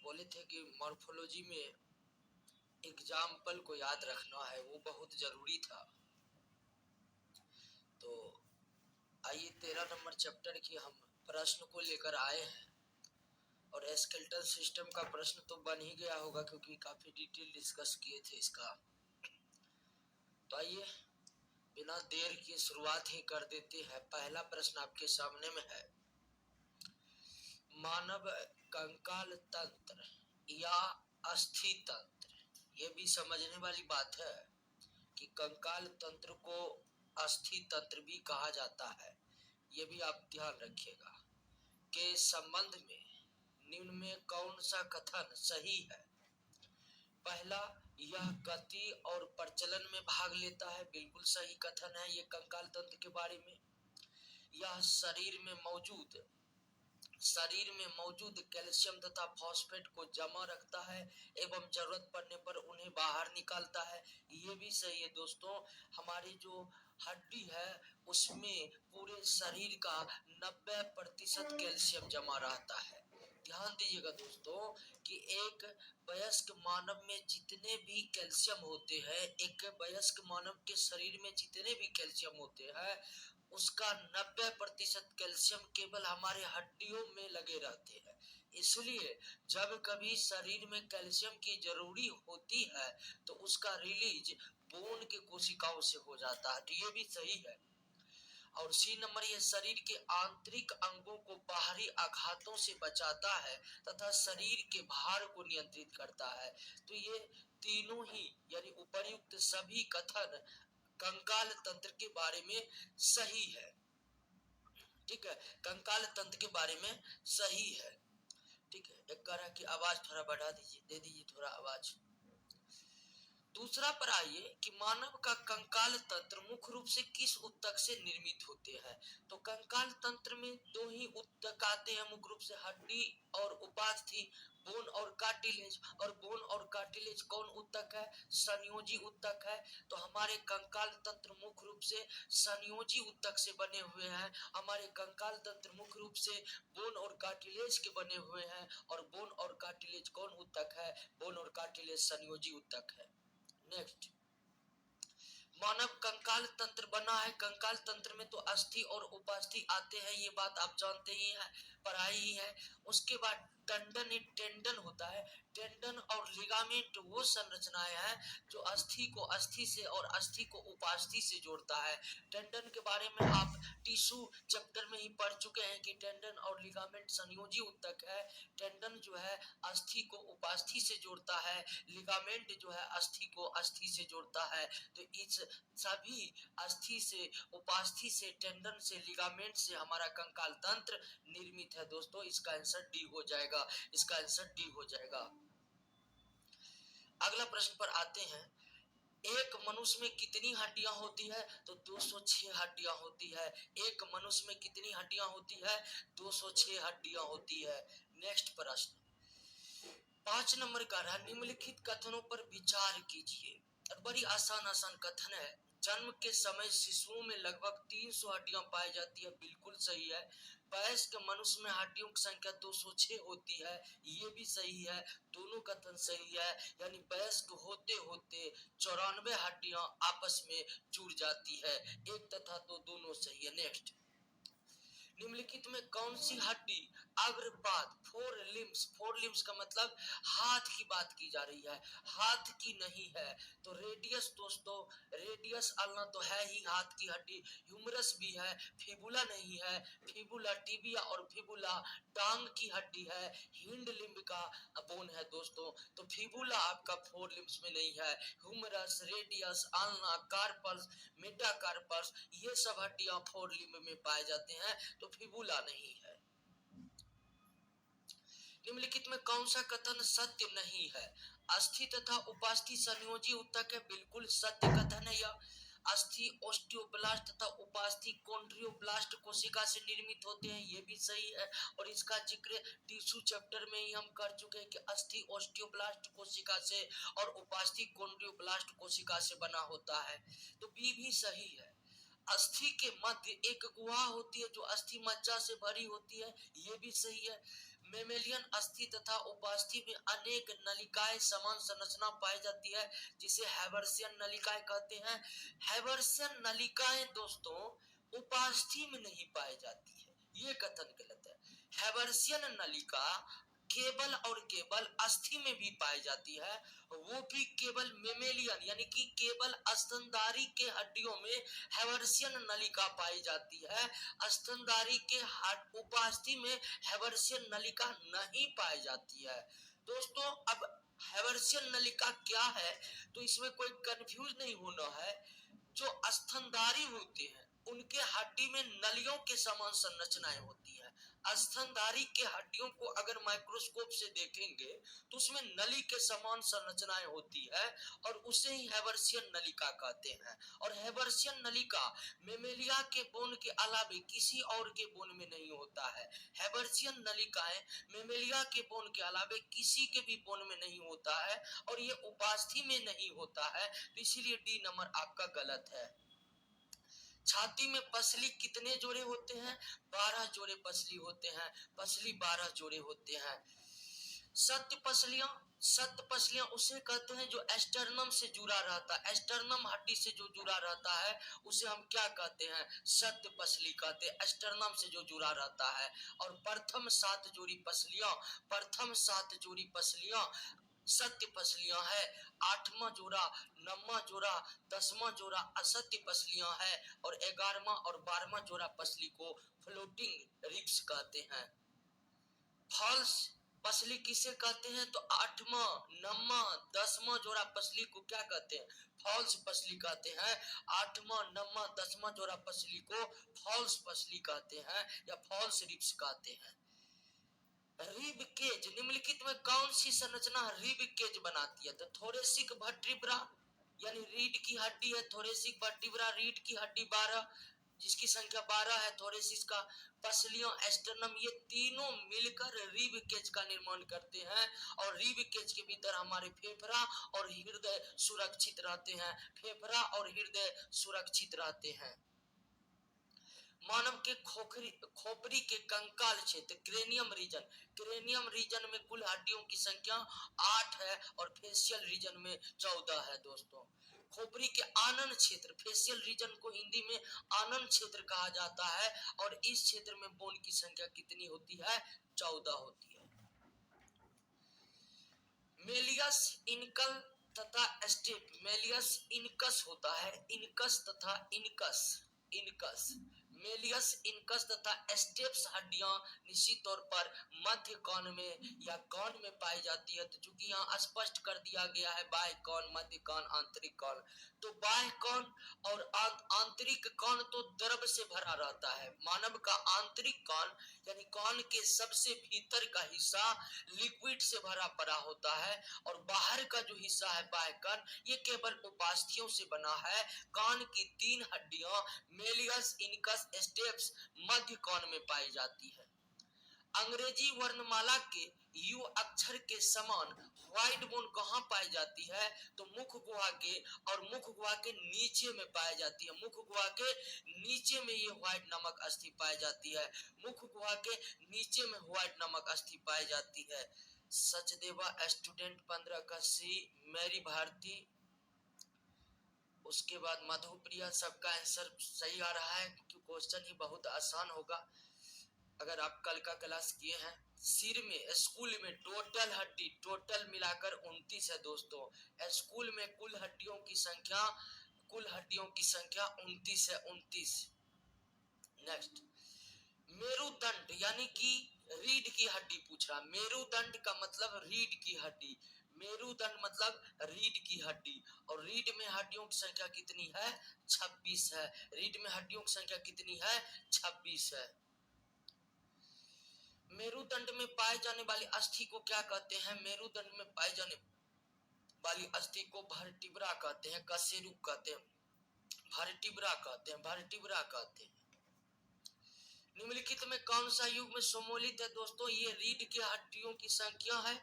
बोले थे कि मॉर्फोलॉजी में एग्जाम्पल को याद रखना है, वो बहुत जरूरी था। तो आइए 13 नंबर चैप्टर की हम प्रश्न को लेकर आए हैं और स्केलेटल सिस्टम का प्रश्न तो बन ही गया होगा क्योंकि काफी डिटेल डिस्कस किए थे इसका। तो आइए बिना देर की शुरुआत ही कर देते हैं। पहला प्रश्न आपके सामने में है, मानव कंकाल तंत्र या अस्थि तंत्र। ये भी समझने वाली बात है कि कंकाल तंत्र को अस्थि तंत्र भी कहा जाता है, ये भी आप ध्यान रखिएगा। के संबंध में निम्न में कौन सा कथन सही है? पहला, यह गति और प्रचलन में भाग लेता है, बिल्कुल सही कथन है ये कंकाल तंत्र के बारे में। यह शरीर में मौजूद कैल्शियम तथा फॉस्फेट को जमा रखता है एवं जरूरत पड़ने पर उन्हें बाहर निकालता है, ये भी सही है दोस्तों। हमारी जो हड्डी है उसमें पूरे शरीर का 90% कैल्शियम जमा रहता है। ध्यान दीजिएगा दोस्तों कि एक वयस्क मानव में जितने भी कैल्शियम होते हैं, एक वयस्क मानव के शरीर में जितने भी कैल्शियम होते हैं, उसका 90% कैल्शियम केवल हमारे हड्डियों में लगे रहते हैं। इसलिए जब कभी शरीर में कैल्शियम की जरूरी होती है तो उसका रिलीज बोन के कोशिकाओं से हो जाता है, तो ये भी सही है। और सी नंबर, ये शरीर के आंतरिक अंगों को बाहरी आघातों से बचाता है तथा शरीर के भार को नियंत्रित करता है। तो ये तीनों ही यानी उपर्युक्त सभी कथन कंकाल तंत्र के बारे में सही है। ठीक है, कंकाल तंत्र के बारे में सही है। ठीक है, एक कह रहा कि आवाज थोड़ा बढ़ा दीजिए, दे दीजिए थोड़ा आवाज। दूसरा पर आइए कि मानव का कंकाल तंत्र मुख्य रूप से किस ऊतक से निर्मित होते हैं? तो कंकाल तंत्र में दो ही ऊतक आते हैं मुख्य रूप से, हड्डी और उपास्थि, बोन और कार्टिलेज। और बोन और कार्टिलेज कौन ऊतक है? संयोजी ऊतक है। तो हमारे कंकाल तंत्र मुख्य रूप से संयोजी ऊतक से बने हुए हैं। हमारे कंकाल तंत्र मुख्य रूप से बोन और कार्टिलेज के बने हुए हैं। और बोन और कार्टिलेज कौन ऊतक है? बोन और कार्टिलेज संयोजी ऊतक है। नेक्स्ट, मानव कंकाल तंत्र बना है। कंकाल तंत्र में तो अस्थि और उपास्थि आते हैं, ये बात आप जानते ही हैं, पढ़ाई ही है। उसके बाद टेंडन, एक टेंडन होता है। टेंडन और लिगामेंट वो संरचनाएं हैं जो अस्थि को अस्थि से और अस्थि को उपास्थि से जोड़ता है। टेंडन के बारे में आप टिश्यू चैप्टर में ही पढ़ चुके हैं कि टेंडन और लिगामेंट संयोजी ऊतक है। टेंडन जो है अस्थि को उपास्थि से जोड़ता है, लिगामेंट जो है अस्थि को अस्थि से जोड़ता है। तो इस सभी अस्थि से, उपास्थि से, टेंडन से, लिगामेंट से हमारा कंकाल तंत्र निर्मित है दोस्तों। इसका आंसर डी हो जाएगा, इसका आंसर डी हो जाएगा। अगला प्रश्न पर आते हैं, एक मनुष्य में कितनी हड्डियां होती है? तो 206 हड्डियां होती है। एक मनुष्य में कितनी हड्डियां होती है? 206 हड्डियां होती है। नेक्स्ट प्रश्न 5 नंबर का रहा, निम्नलिखित कथनों पर विचार कीजिए। और बड़ी आसान कथन है। जन्म के समय शिशुओं में लगभग 300 हड्डियां पाई जाती है, बिल्कुल सही है। वयस्क मनुष्य में हड्डियों की संख्या 206 होती है, ये भी सही है। दोनों कथन सही है, यानी वयस्क होते होते 94 हड्डियां आपस में जुड़ जाती है। एक तथा तो दोनों सही है। नेक्स्ट, निम्नलिखित में कौन सी हड्डी अग्रपाद, फोर लिम्स का मतलब हाथ की बात की जा रही है, हाथ की नहीं है। तो रेडियस दोस्तों, रेडियस अल्ना तो है ही हाथ की हड्डी। ह्यूमरस भी है, फिबुला नहीं है। फिबुला टिबिया और फिबुला टांग की हड्डी है, हिंड लिम्ब का बोन है दोस्तों। तो फिबुला आपका फोर लिम्स में नहीं है। Humerus, radius, ulna, carpals, metacarpus, ये सब हड्डियां फोर लिम्ब में पाए जाते हैं, तो फिबुला नहीं है। निम्नलिखित में कौन सा कथन सत्य नहीं है? अस्थि तथा उपास्थि संयोजी ऊतक है, बिल्कुल सत्य कथन है यह। अस्थि ओस्टियोब्लास्ट तथा उपास्थि कॉन्ड्रियोब्लास्ट कोशिका से निर्मित होते हैं, ये भी सही है। और इसका जिक्र टिश्यू चैप्टर में ही हम कर चुके हैं कि अस्थि ओस्टियोब्लास्ट कोशिका से और उपास्थि कॉन्ड्रियोब्लास्ट कोशिका से बना होता है, तो बी भी सही है। अस्थि के मध्य एक गुहा होती है जो अस्थि मज्जा से भरी होती है, ये भी सही है। मेमेलियन अस्थि तथा उपास्थि में अनेक नलिकाएं समान संरचना पाई जाती है, जिसे हैबर्सियन नलिकाएं कहते हैं। हैबर्सियन नलिकाएं दोस्तों उपास्थि में नहीं पाई जाती है, ये कथन गलत है। हैबर्सियन नलिका केवल और केवल अस्थि में भी पाई जाती है, वो भी केवल मेमेलियन यानी कि केवल स्तनधारी के हड्डियों में हैबर्सियन नलिका पाई जाती है। स्तनधारी के उपास्थि में हैबर्सियन नलिका नहीं पाई जाती है। दोस्तों अब हैबर्सियन नलिका क्या है, तो इसमें कोई कंफ्यूज नहीं होना है। जो स्तनधारी होते हैं उनके हड्डी में नलियों के समान संरचनाएं होती है। स्तनधारी के हड्डियों को अगर माइक्रोस्कोप से देखेंगे तो उसमें नली के समान संरचनाएं होती है, और उसे ही हैबर्सियन नलिका कहते हैं। और हैबर्सियन नलिका मेमेलिया के बोन के अलावे किसी और के बोन में नहीं होता है। हैबर्सियन नलिकाएं मेमेलिया के बोन के अलावे किसी के भी बोन में नहीं होता है, और ये उपास्थि में नहीं होता है, तो इसीलिए डी नंबर आपका गलत है। छाती में पसली कितने जोड़े होते हैं? 12 जोड़े पसली होते हैं। पसली 12 जोड़े होते हैं। सत्य पसलियां उसे कहते हैं जो एस्टर्नम से जुड़ा रहता है। एस्टर्नम हड्डी से जो जुड़ा रहता है उसे हम क्या कहते हैं? सत्य पसली कहते हैं, एस्टर्नम से जो जुड़ा रहता है। और प्रथम 7 जोड़ी पसलियां सत्य पसलियां है। 8वां जोड़ा, 9वां जोड़ा, 10वां जोड़ा असत्य पसलियां है, और 11वां और 12वां जोड़ा पसली को फ्लोटिंग रिब्स कहते हैं। फॉल्स पसली किसे कहते हैं? तो 8वां, 9वां, 10वां जोड़ा पसली को क्या कहते हैं? फॉल्स पसली कहते हैं। 8वां, 9वां, 10वां जोड़ा पसली को फॉल्स पसली कहते हैं या फॉल्स रिब्स कहते हैं। रिब केज निम्नलिखित में कौन सी संरचना रिब केज बनाती है? तो थोरेसिक वर्टिब्रा यानी रीढ़ की हड्डी है थोरेसिक वर्टिब्रा, रीढ़ की हड्डी 12 जिसकी संख्या 12 है। थोरेसिस का पसलियां, एस्टर्नम, ये तीनों मिलकर रिब केज का निर्माण करते हैं, और रिब केज के भीतर हमारे फेफड़ा और हृदय सुरक्षित रहते हैं। फेफड़ा और हृदय सुरक्षित रहते हैं। मानव के खोपड़ी के कंकाल क्षेत्र क्रेनियम रीजन में कुल हड्डियों की संख्या 8 है, और फेशियल रीजन में 14 है। दोस्तों खोपड़ी के आनन क्षेत्र, फेशियल रीजन को हिंदी में आनन क्षेत्र कहा जाता है, और इस क्षेत्र में बोन की संख्या कितनी होती है? 14 होती है। मेलियस इनकल तथा स्टेप, मेलियस इनकस होता है, इनकस तथा इनकस मेलियस इनकस तथा स्टेप्स हड्डियां निश्चित तौर पर मध्य कान में या कान में पाई जाती है। तो चूंकि यहाँ स्पष्ट कर दिया गया है बाह्य कान, मध्य कान, आंतरिक कान, तो बाह्य कान और आंतरिक कान तो द्रव से भरा रहता है। मानव का आंतरिक कान यानी कान के सबसे भीतर का हिस्सा लिक्विड से भरा पड़ा होता है, और बाहर का जो हिस्सा है बाह्य कान, ये केवल उपास्थियों से बना है। कान की 3 हड्डियां मेलियस, इनकस, स्टेप्स मध्य कान में पाई जाती है। अंग्रेजी वर्णमाला के यू अक्षर के समान व्हाइट बोन कहाँ पाई जाती है? तो मुख गुहा के, और मुख गुहा के नीचे में पाई जाती है। मुख गुहा के नीचे में ये व्हाइट नामक अस्थि पाई जाती है। मुख गुहा के नीचे में व्हाइट नामक अस्थि पाई जाती है। सचदेवा स्टूडेंट 15 का सी, मेरी भारती, उसके बाद मधुप्रिया, सबका आंसर सही आ रहा है क्योंकि क्वेश्चन ही बहुत आसान होगा अगर आप कल का क्लास किए हैं। सिर में स्कूल में टोटल हड्डी टोटल मिलाकर 29 है दोस्तों। स्कूल में कुल हड्डियों की संख्या 29 है, 29। नेक्स्ट, मेरुदंड यानी कि रीढ़ की हड्डी पूछ रहा। मेरुदंड का मतलब रीढ़ की हड्डी, मेरुदंड मतलब रीढ़ की हड्डी, और रीढ़ में हड्डियों की संख्या कितनी है? 26 है। रीढ़ में हड्डियों की संख्या कितनी है? 26 है। मेरुदंड में पाए जाने वाली अस्थि को क्या कहते हैं? मेरुदंड में पाए जाने वाली अस्थि को वर्टिब्रा कहते हैं, कशेरुक कहते हैं, वर्टिब्रा कहते हैं। निम्नलिखित में कौन सा युग में सम्मिलित है? दोस्तों ये रीढ़ की हड्डियों की संख्या है,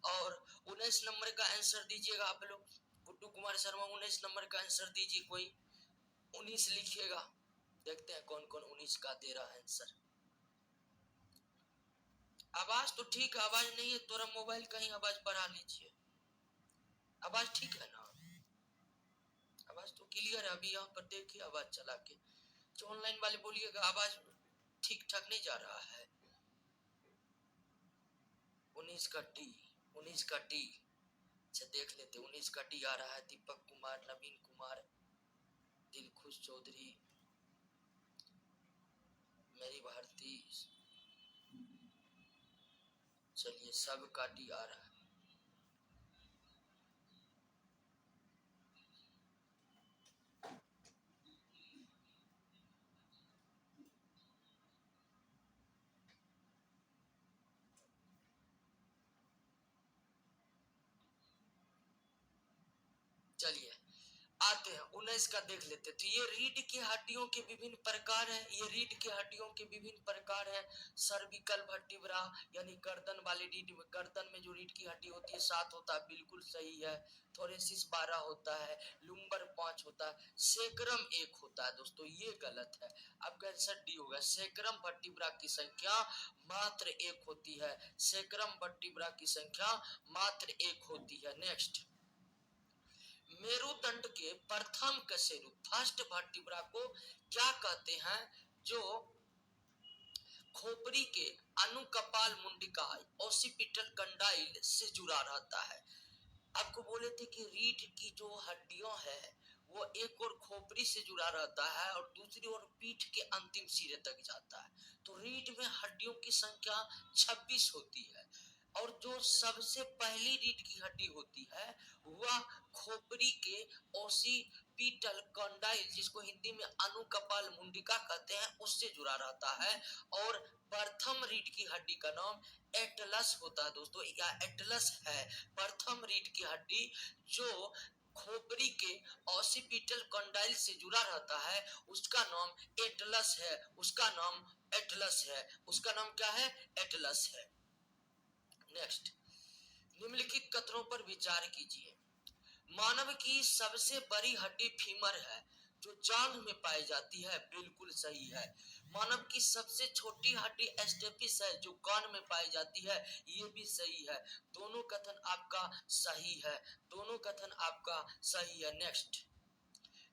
और 19 नंबर का आंसर दीजिएगा आप लोग। गुड्डू कुमार शर्मा 19 नंबर का आंसर दीजिए, कोई 19 लिखिएगा। देखते हैं कौन कौन 19 का दे रहा है आंसर। आवाज तो ठीक है, आवाज नहीं है तोरा मोबाइल कहीं आवाज बढ़ा लीजिए। आवाज ठीक है ना? आवाज तो क्लियर है। अभी यहाँ पर देखिए आवाज चला के, जो ऑनलाइन वाले बोलिएगा आवाज ठीक ठाक नहीं जा रहा है। 19 का डी, 19 का डी से देख लेते। 19 का डी आ रहा है। दीपक कुमार, नवीन कुमार, दिलखुश चौधरी, मेरी भारती, चलिए सब का डी आ रहा है। चलिए आते हैं 19 का देख लेते। तो ये रीढ़ की हड्डियों के विभिन्न प्रकार है। ये रीढ़ की हड्डियों के विभिन्न प्रकार है। सर्विकल वर्टिब्रा यानी गर्दन वाली रीढ़, गर्दन में जो रीढ़ की हड्डी होती है 7 होता है, बिल्कुल सही है। थोरेसिस 12 होता है, लुम्बर 5 होता है, सेक्रम 1 होता है। दोस्तों ये गलत है, आपका आंसर डी होगा। सेक्रम वर्टिब्रा की संख्या मात्र 1 होती है। सेक्रम वर्टिब्रा की संख्या मात्र 1 होती है। नेक्स्ट, मेरुदंड के प्रथम कशेरु फर्स्ट वर्टिब्रा को क्या कहते हैं? जो खोपड़ी के अनुकपाल मुंडिकाय ओसिपिटल कंडाइल से जुड़ा रहता है। आपको बोले थे कि रीढ़ की जो हड्डियां है वो एक और खोपड़ी से जुड़ा रहता है और दूसरी ओर पीठ के अंतिम सिरे तक जाता है। तो रीढ़ में हड्डियों की संख्या 26 होती है और जो सबसे पहली रीढ़ की हड्डी होती है वह खोपड़ी के ओसिपिटल कंडाइल, जिसको हिंदी में अनुकपाल मुंडिका कहते हैं, उससे जुड़ा रहता है। और प्रथम रीढ़ की हड्डी का नाम एटलस होता है दोस्तों, या एटलस है। प्रथम रीढ़ की हड्डी जो खोपड़ी के ऑसिपिटल कंडाइल से जुड़ा रहता है उसका नाम एटलस है। उसका नाम एटलस है। उसका नाम क्या है? एटलस है। नेक्स्ट, निम्नलिखित कथनों पर विचार कीजिए। मानव की सबसे बड़ी हड्डी फीमर है जो जांघ में पाई जाती है, बिल्कुल सही है। मानव की सबसे छोटी हड्डी स्टेपिस है जो कान में पाई जाती है, ये भी सही है। दोनों कथन आपका सही है। दोनों कथन आपका सही है। नेक्स्ट,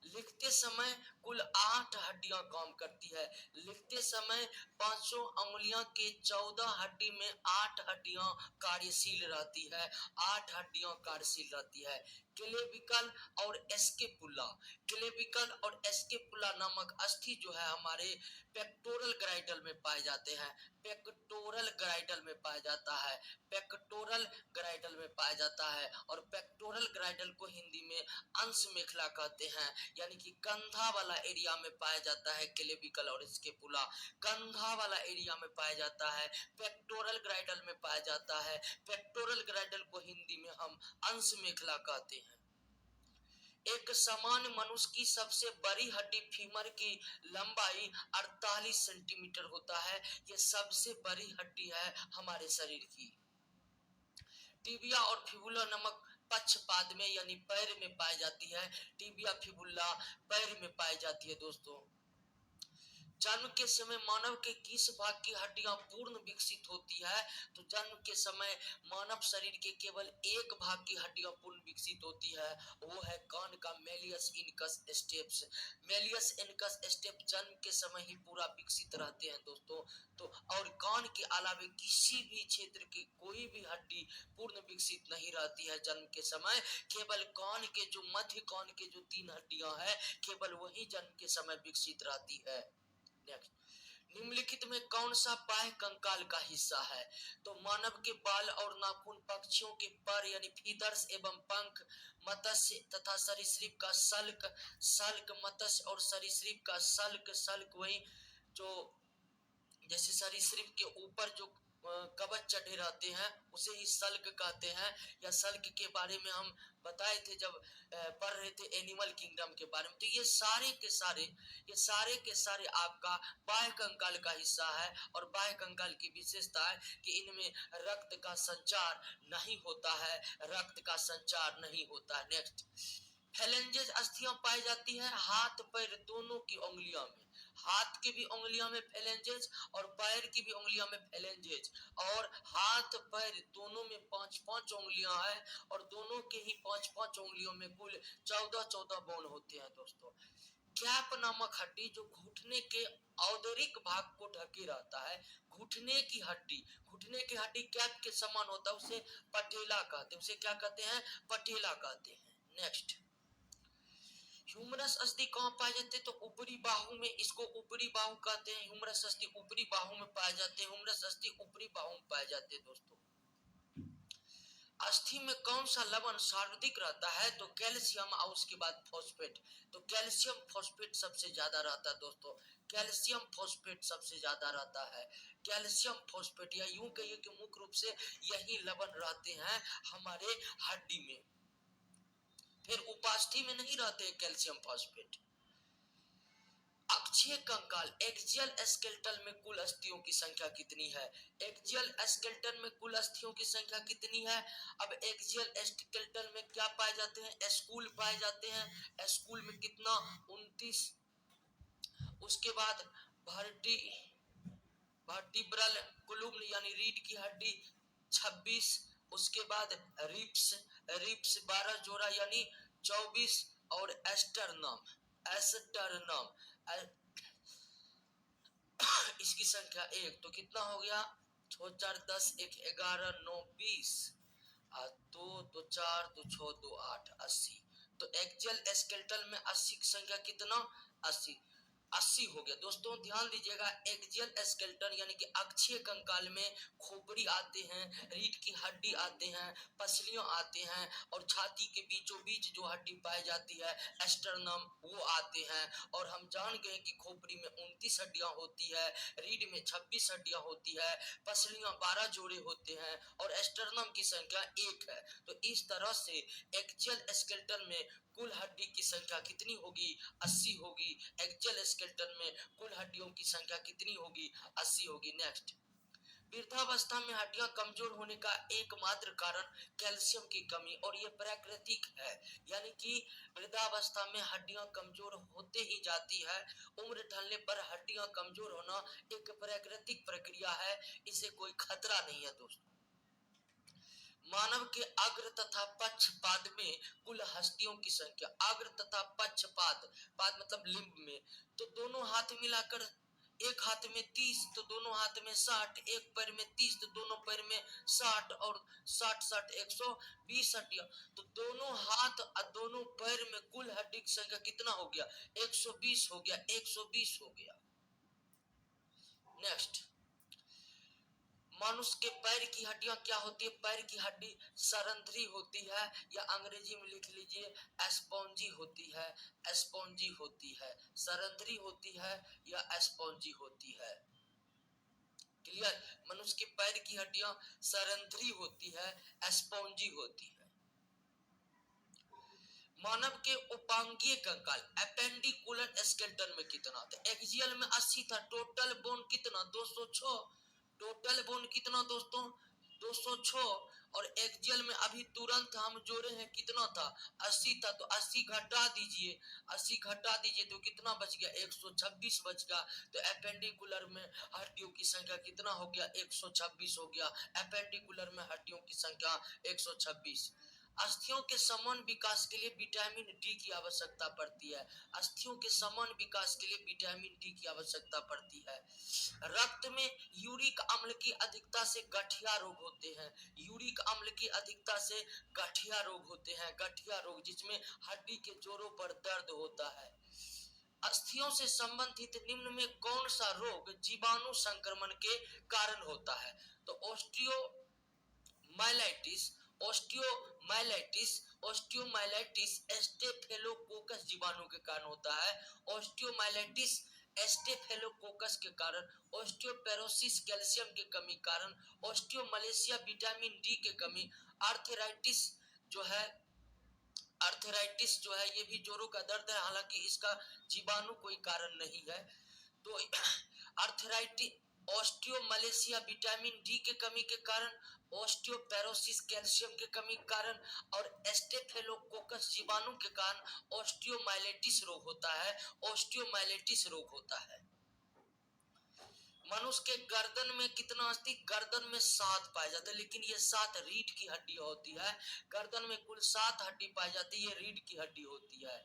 लिखते समय कुल 8 हड्डियां काम करती है। लिखते समय 500 अंगुलियां के 14 हड्डी में 8 हड्डियां कार्यशील रहती है। 8 हड्डियां कार्यशील रहती है। क्लेविकल और एस्केपुला, क्लेविकल और एस्केपुला नामक अस्थि जो है हमारे पेक्टोरल ग्राइडल में पाए जाते हैं। पेक्टोरल ग्राइडल में पाया जाता है। पेक्टोरल ग्राइडल में पाया जाता है। और पेक्टोरल ग्राइडल को हिंदी में अंश मेखला कहते हैं, यानी कि कंधा वाला एरिया में पाया जाता है। क्लेविकल और स्केपुला कंधा वाला एरिया में पाया जाता है, पेक्टोरल ग्राइडल में पाया जाता है। पेक्टोरल ग्राइडल को हिंदी में हम अंश मेखला कहते हैं। एक सामान्य मनुष्य की सबसे बड़ी हड्डी फीमर की लंबाई 48 सेंटीमीटर होता है। यह सबसे बड़ी हड्डी है हमारे शरीर की। टिबिया और फिबुला नामक पक्षपाद में यानी पैर में पाई जाती है। टिबिया फिबुला पैर में पाई जाती है। दोस्तों, जन्म के समय मानव के किस भाग की हड्डियां पूर्ण विकसित होती है? तो जन्म के समय मानव शरीर के केवल एक भाग की हड्डियां पूर्ण विकसित होती है, वो है कान का malleus incus steps. Malleus incus step जन्म के समय ही पूरा विकसित रहते हैं दोस्तों। तो और कान के अलावे किसी भी क्षेत्र की कोई भी हड्डी पूर्ण विकसित नहीं रहती है जन्म के समय। केवल कान के जो मध्य कान के जो 3 हड्डियां हैं केवल वही जन्म के समय विकसित रहती है। निम्नलिखित में कौन सा बाह्य कंकाल का हिस्सा है? तो मानव के बाल और नाखून, पक्षियों के पर यानी फीदर्स एवं पंख, मत्स्य तथा सरीसृप का सल्क, सल्क मत्स्य और सरीसृप का सल्क, सल्क वही जो जैसे सरीसृप के ऊपर जो कवच चढ़े रहते हैं उसे ही सल्क कहते हैं। या सल्क के बारे में हम बताए थे जब पढ़ रहे थे एनिमल किंगडम के बारे में। तो ये सारे के सारे आपका बाह्य कंकाल का हिस्सा है। और बाह्य कंकाल की विशेषता है कि इनमें रक्त का संचार नहीं होता है। रक्त का संचार नहीं होता है। नेक्स्ट, फेलेंजेस अस्थियां पाई जाती है हाथ पैर दोनों की उंगलियों में। हाथ की भी उंगलियों में फेलेंजेज और पैर की भी उंगलियों में फेलेंजेज, और हाथ पैर दोनों में 5-5 उंगलियां हैं, और दोनों के ही 5-5 उंगलियों में कुल 14-14 बोन होते हैं दोस्तों। कैप नामक हड्डी जो घुटने के औदरिक भाग को ढके रहता है, घुटने की हड्डी, घुटने की हड्डी कैप के समान होता है, उसे पटेला कहते हैं, उसे क्या कहते हैं, पटेला कहते हैं। नेक्स्ट, ह्यूमरस अस्थि कहाँ पाए जाते हैं, तो ऊपरी बाहु में, इसको ऊपरी बाहु कहते हैं। ह्यूमरस अस्थि ऊपरी बाहु में पाए जाते हैं, ह्यूमरस अस्थि ऊपरी बाहु में पाए जाते हैं दोस्तों। अस्थि में कौन सा लवण सर्वाधिक रहता है, तो कैल्शियम और उसके बाद फॉस्फेट। तो कैल्शियम फॉस्फेट सबसे ज्यादा रहता है दोस्तों, कैल्शियम फॉस्फेट सबसे ज्यादा रहता है। कैल्शियम फॉस्फेट, या यूं कहिए कि मुख्य रूप से यही लवण रहते हैं हमारे हड्डी में, फिर उपास्थि में नहीं रहते कैल्शियम फॉस्फेट। अक्षीय कंकाल, एक्सियल स्केलेटन में कुल अस्थियों की संख्या कितनी है, एक्सियल स्केलेटन में कुल अस्थियों की संख्या कितनी है। अब एक्सियल स्केलेटन में क्या पाए जाते हैं, स्कूल पाए जाते हैं, स्कूल में कितना, 29। उसके बाद वर्टिब्रल कोलुम्न यानी रीढ़ की हड्डी 26। उसके बाद रिप्स 12 जोड़ा यानी 24, और एस्टर्नम इसकी संख्या 1, तो कितना हो गया, 6 4 10 1 11 9 20, 2 2 4 2 6 2 8 80। तो एक्सियल स्केलेटन में 80 की संख्या कितना, 80 हो गया दोस्तों। ध्यान दीजिएगा, एक्सियल स्केलेटन यानी कि अक्षीय कंकाल में खोपड़ी आते हैं, रीढ़ की हड्डी आते हैं, पसलियां आते हैं, और छाती के बीचों बीच जो हड्डी पाई जाती है एस्टर्नम, वो आते हैं। और हम जान गए कि खोपड़ी में 29 हड्डियां होती है, रीढ़ में 26 हड्डियां होती है, पसलियां 12 जोड़े होते हैं, और एस्टर्नम की संख्या 1 है। तो इस तरह से एक्सियल स्केलेटन में कुल हड्डी की संख्या कितनी होगी, 80 होगी। एक्सियल स्केलेटन में कुल हड्डियों की संख्या कितनी होगी, 80 होगी। नेक्स्ट, वृद्धावस्था में हड्डियां कमजोर होने का एकमात्र कारण कैल्शियम की कमी, और ये प्राकृतिक है, यानी कि वृद्धावस्था में हड्डियां कमजोर होते ही जाती है। उम्र ढलने पर हड्डियां कमजोर होना एक प्राकृतिक प्रक्रिया है, इसे कोई खतरा नहीं है दोस्तों। मानव के अग्र तथा पक्षपाद में कुल हस्तियों की संख्या, अग्र तथा पक्षपाद, पाद मतलब लिंब में, तो दोनों हाथ मिलाकर एक हाथ में 30, तो दोनों हाथ में 60, एक पैर में 30, तो दोनों पैर में 60, और 60 120 हड्डियां, तो दोनों हाथ और दोनों पैर में कुल हड्डी की संख्या कितना हो गया, 120 हो गया, 120 हो गया। नेक्स्ट, मनुष्य के पैर की हड्डियां क्या होती है, पैर की हड्डी सरंध्री होती है, या अंग्रेजी में लिख लीजिए स्पॉन्जी होती है, स्पॉन्जी होती है, सरंध्री होती है या स्पॉन्जी होती है। क्लियर, मनुष्य के पैर की हड्डियां सरंध्री होती है, स्पॉन्जी होती है। मानव के उपांगीय कंकाल एपेंडिकुलर स्केलेटन में कितना था, एक्सियल में 80 था, टोटल बोन कितना, 206। टोटल बोन कितना दोस्तों, 206, और एक्सियल में अभी तुरंत हम जोड़े हैं, कितना था, 80 था, तो 80 घटा दीजिए, 80 घटा दीजिए तो कितना बच गया, 126 बच गया। तो एपेंडिकुलर में हड्डियों की संख्या कितना हो गया, 126 हो गया। एपेंडिकुलर में हड्डियों की संख्या 126। अस्थियों के समान विकास के लिए विटामिन डी की आवश्यकता पड़ती है, अस्थियों के समान विकास के लिए विटामिन डी की आवश्यकता पड़ती है। रक्त में यूरिक अम्ल की अधिकता से गठिया रोग होते हैं, यूरिक अम्ल की अधिकता से गठिया रोग होते हैं, गठिया रोग जिसमें हड्डी के जोड़ों पर दर्द होता है। अस्थियों से संबंधित निम्न में कौन सा रोग जीवाणु संक्रमण के कारण होता है, तो ऑस्टियोमाइलाइटिस स्टेफिलोकोकस जीवाणु के कारण होता है। ऑस्टियोमाइलाइटिस स्टेफिलोकोकस के कारण, ऑस्टियोपेरोसिस कैल्शियम की कमी कारण, ऑस्टियोमलेशिया विटामिन डी की कमी, आर्थराइटिस जो है ये भी जोड़ों का दर्द है, हालांकि इसका जीवाणु कोई कारण नहीं है। तो आर्थराइटिस, ऑस्टियोमलेशिया विटामिन डी के कमी के कारण, ऑस्टियोपेरोसिस कैल्शियम के कमी के कारण, और स्टेफिलोकोकस जीवाणु के कारण ऑस्टियोमाइलिटिस रोग होता है। ऑस्टियोमाइलिटिस रोग होता है। मनुष्य के गर्दन में कितना अस्थि? गर्दन में 7 पाए जाते हैं, लेकिन ये 7 रीढ़ की हड्डी होती है। गर्दन में कुल 7 हड्डी पाई जाती है, ये रीढ़ की हड्डी होती है।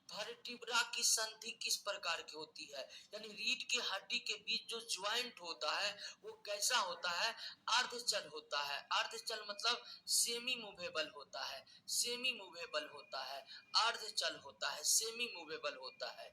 वर्टिब्रा की संधि किस प्रकार की होती है? यानी रीढ़ की हड्डी के बीच जो ज्वाइंट होता है वो कैसा होता है? अर्धचल होता है। अर्धचल मतलब सेमी मूवेबल होता है। सेमी मूवेबल होता है, अर्धचल होता है, सेमी मूवेबल होता है।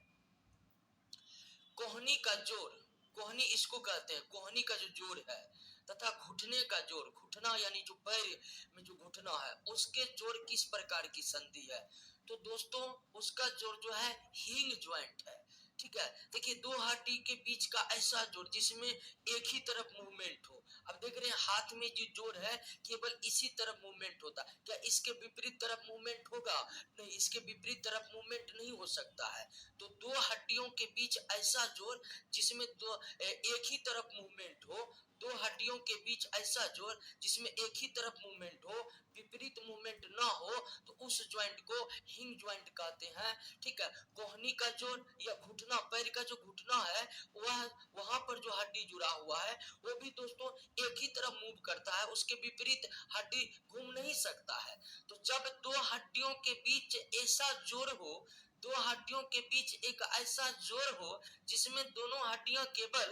कोहनी का जोड़, कोहनी इसको कहते हैं, कोहनी का जो जोड़ है, तथा घुटने का जोड़, घुटना यानी जो पैर में जो घुटना है उसके जोड़ किस प्रकार की संधि है? तो दोस्तों उसका जोड़ जो है हिंग ज्वाइंट है। ठीक है, देखिए दो हड्डी के बीच का ऐसा जोड़ जिसमें एक ही तरफ मूवमेंट हो। अब देख रहे हैं हाथ में जो जोड़ है केवल इसी तरफ मूवमेंट होता है, क्या इसके विपरीत तरफ मूवमेंट होगा? नहीं, इसके विपरीत तरफ मूवमेंट नहीं हो सकता है। तो दो हड्डियों के बीच ऐसा जोड़ जिसमें एक ही तरफ मूवमेंट हो, दो हड्डियों के बीच ऐसा जोड़ जिसमें एक ही तरफ मूवमेंट हो, विपरीत मूवमेंट ना हो, तो उस ज्वाइंट को हिंग ज्वाइंट कहते हैं। ठीक है, कोहनी का जोड़ या घुटना, पैर का जो घुटना है वह वहां पर जो हड्डी जुड़ा हुआ है वो भी दोस्तों एक ही तरफ मूव करता है, उसके विपरीत हड्डी घूम नहीं सकता है। तो जब दो हड्डियों के बीच ऐसा जोड़ हो, दो हड्डियों के बीच एक ऐसा जोड़ हो जिसमें दोनों हड्डियां केवल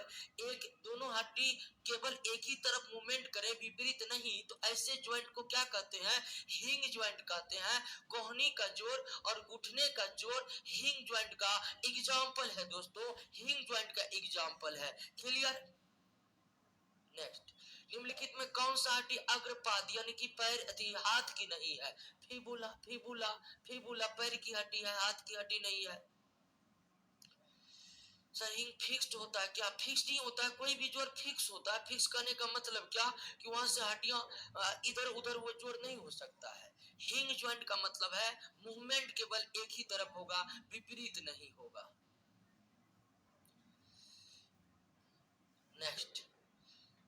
दोनों हड्डी केवल एक ही तरफ मूवमेंट करे, विपरीत नहीं, तो ऐसे ज्वाइंट को क्या कहते हैं? हिंग ज्वाइंट कहते हैं। कोहनी का जोड़ और घुटने का जोड़ हिंग ज्वाइंट का एग्जाम्पल है दोस्तों, हिंग ज्वाइंट का एग्जाम्पल है। क्लियर? नेक्स्ट, निम्नलिखित में कौन सा हड्डी अग्रपाद यानी कि पैर हाथ की नहीं है? फिबुला, फिबुला, फिबुला पैर की हड्डी है, हाथ की हड्डी नहीं है। सर हिंग फिक्स्ड होता है क्या? फिक्स नहीं होता है, कोई भी जोड़ फिक्स होता है। फिक्स करने का मतलब क्या कि वहां से हड्डियां इधर उधर वो जोड़ नहीं हो सकता है। हिंग ज्वाइंट का मतलब है मूवमेंट केवल एक ही तरफ होगा, विपरीत नहीं होगा। नेक्स्ट,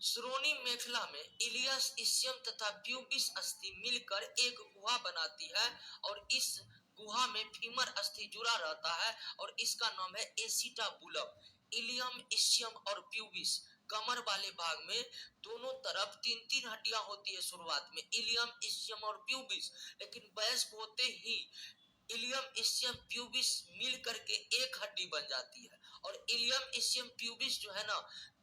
श्रोणी मेखला में इलियस, इसियम तथा प्यूबिस अस्थि मिलकर एक गुहा बनाती है और इस गुहा में फीमर अस्थि जुड़ा रहता है और इसका नाम है एसिटाबुलम। इलियम, इसियम और प्यूबिस कमर वाले भाग में दोनों तरफ 3-3 हड्डियां होती है शुरुआत में, इलियम, इसियम और प्यूबिस। लेकिन वयस्क होते ही इलियम, इसियम, प्यूबिस मिल करके एक हड्डी बन जाती है। और इलियम, इसियम, प्यूबिस जो है ना,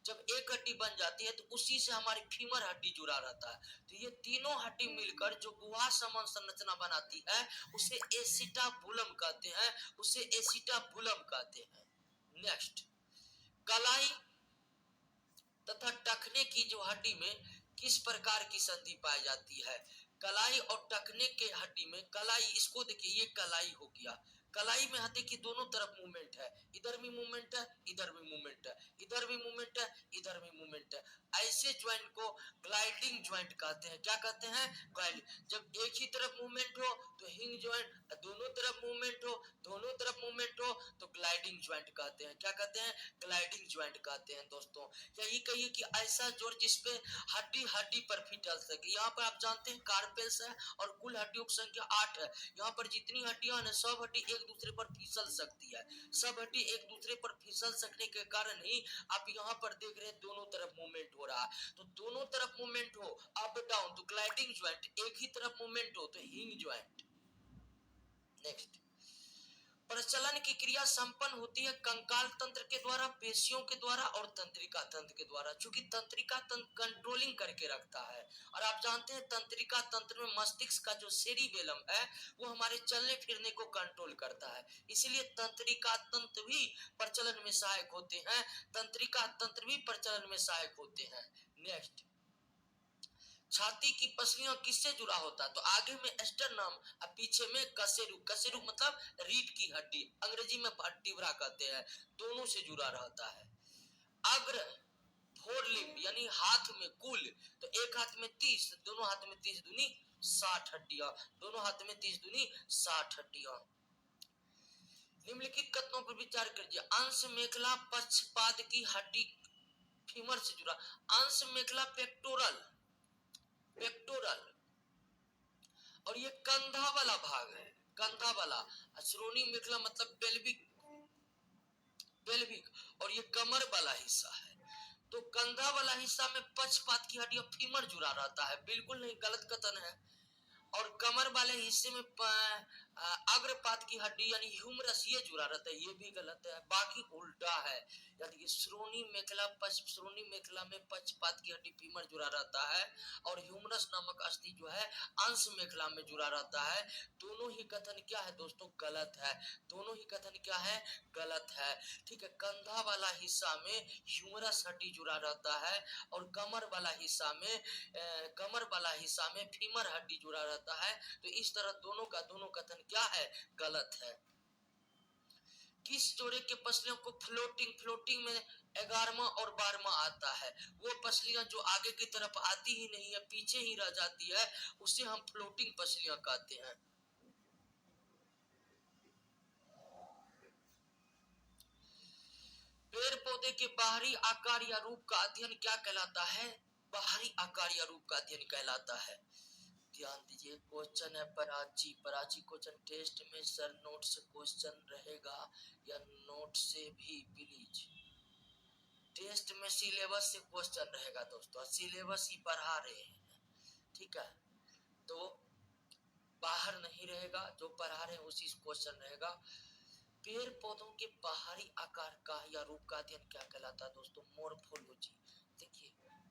जब एक हड्डी बन जाती है तो उसी से हमारी फीमर हड्डी जुड़ा रहता है। तो ये तीनों हड्डी मिलकर जो गुहा समान संरचना बनाती है उसे एसिटाबुलम कहते हैं, उसे एसिटाबुलम कहते हैं। नेक्स्ट, कलाई तथा टखने की जो हड्डी में किस प्रकार की संधि पाई जाती है? कलाई और टखने के हड्डी में, कलाई इसको देखिए, ये कलाई हो गया, कलाई में हाथी की दोनों तरफ मूवमेंट है, इधर भी मूवमेंट है, इधर भी मूवमेंट है, इधर भी मूवमेंट है, इधर भी मूवमेंट है। ऐसे ज्वाइंट को ग्लाइडिंग ज्वाइंट कहते हैं। क्या कहते हैं? ग्लाइडिंग। जब एक ही तरफ मूवमेंट हो तो हिंग ज्वाइंट, दोनों तरफ मूवमेंट हो, दोनों तरफ मूवमेंट हो तो ग्लाइडिंग ज्वाइंट कहते हैं। क्या कहते हैं? ग्लाइडिंग ज्वाइंट कहते हैं दोस्तों। यही कहिए कि ऐसा जोड़ जिसपे हड्डी हड्डी पर फिटल सके। यहाँ पर आप जानते हैं कार्पेल्स है और कुल हड्डियों की संख्या 8 है। यहाँ पर जितनी हड्डियां हैं सब हड्डी एक दूसरे पर फिसल सकती है, सब हड्डी एक दूसरे पर फिसल सकने के कारण ही आप यहाँ पर देख रहे हैं दोनों तरफ मूवमेंट हो रहा है। तो दोनों तरफ मूवमेंट हो, अप डाउन, तो ग्लाइडिंग ज्वाइंट, एक ही तरफ मूवमेंट हो तो हिंग ज्वाइंट। नेक्स्ट, प्रचलन की क्रिया संपन्न होती है कंकाल तंत्र के द्वारा, पेशियों के द्वारा और तंत्रिका तंत्र के द्वारा। चूंकि तंत्रिका तंत्र कंट्रोलिंग करके रखता है, और आप जानते हैं तंत्रिका तंत्र में मस्तिष्क का जो सेरिबेलम है वो हमारे चलने फिरने को कंट्रोल करता है, इसलिए तंत्रिका तंत्र भी प्रचलन में सहायक होते हैं, तंत्रिका तंत्र भी प्रचलन में सहायक होते हैं। नेक्स्ट, छाती की पसलियां किससे जुड़ा होता है? तो आगे में स्टर्नम और पीछे में कशेरुक। कशेरुक मतलब रीढ़ की हड्डी, अंग्रेजी में वर्टिब्रा कहते हैं, दोनों से जुड़ा रहता है। अग्र फोर लिम्ब यानी हाथ में कुल, तो एक हाथ में 30, दोनों हाथ में 30 दूनी 60 हड्डियां, दोनों हाथ में 30 दूनी 60 हड्डियां। निम्नलिखित कथनों पर विचार कीजिए। अंश मेखला पक्षपाद की हड्डी फीमर से जुड़ा, अंश मेखला पेक्टोरल पेक्टोरल, और ये कंधा वाला भाग है, कंधा वाला। श्रोणी मेखला मतलब पेल्विक, पेल्विक, और ये कमर वाला हिस्सा है। तो कंधा वाला हिस्सा में पक्षपात की हड्डी और फीमर जुड़ा रहता है, बिल्कुल नहीं, गलत कथन है। और कमर वाले हिस्से में अग्रपात की हड्डी यानी ह्यूमरस ये जुड़ा रहता है, ये भी गलत है। बाकी उल्टा है, यानी कि श्रोणी मेखला श्रोणी मेखला में पक्षपात की हड्डी फीमर जुड़ा रहता है और ह्यूमरस नामक अस्थि जो है अंश मेखला में जुड़ा रहता है। दोनों ही कथन क्या है दोस्तों, गलत है। दोनों ही कथन क्या है, गलत है। ठीक है, कंधा वाला हिस्सा में ह्यूमरस हड्डी जुड़ा रहता है और कमर वाला हिस्सा में कमर वाला हिस्सा में फीमर हड्डी जुड़ा रहता है। तो इस तरह दोनों का दोनों कथन क्या है, गलत है। किस जोड़े के पसलियों को फ्लोटिंग, फ्लोटिंग में 11वां और 12वां आता है? वो पसलियां जो आगे की तरफ आती ही नहीं है, पीछे ही रह जाती है, उसे हम फ्लोटिंग पसलियां कहते हैं। पेड़ पौधे के बाहरी आकार या रूप का अध्ययन क्या कहलाता है? बाहरी आकार या रूप का अध्ययन कहलाता है। ध्यान दीजिए, क्वेश्चन है पराची, पराची क्वेश्चन टेस्ट में सर नोट से क्वेश्चन रहेगा या नोट से भी प्लीज? टेस्ट में सिलेबस से क्वेश्चन रहेगा दोस्तों, सिलेबस ही पढ़ा रहे हैं, ठीक है, तो बाहर नहीं रहेगा, जो पढ़ा रहे हैं उसी क्वेश्चन रहेगा। पेड़ पौधों के बाहरी आकार का या रूप का अध्ययन क्या कहलाता है दोस्तों? मोर्फोलॉजी। देखिए,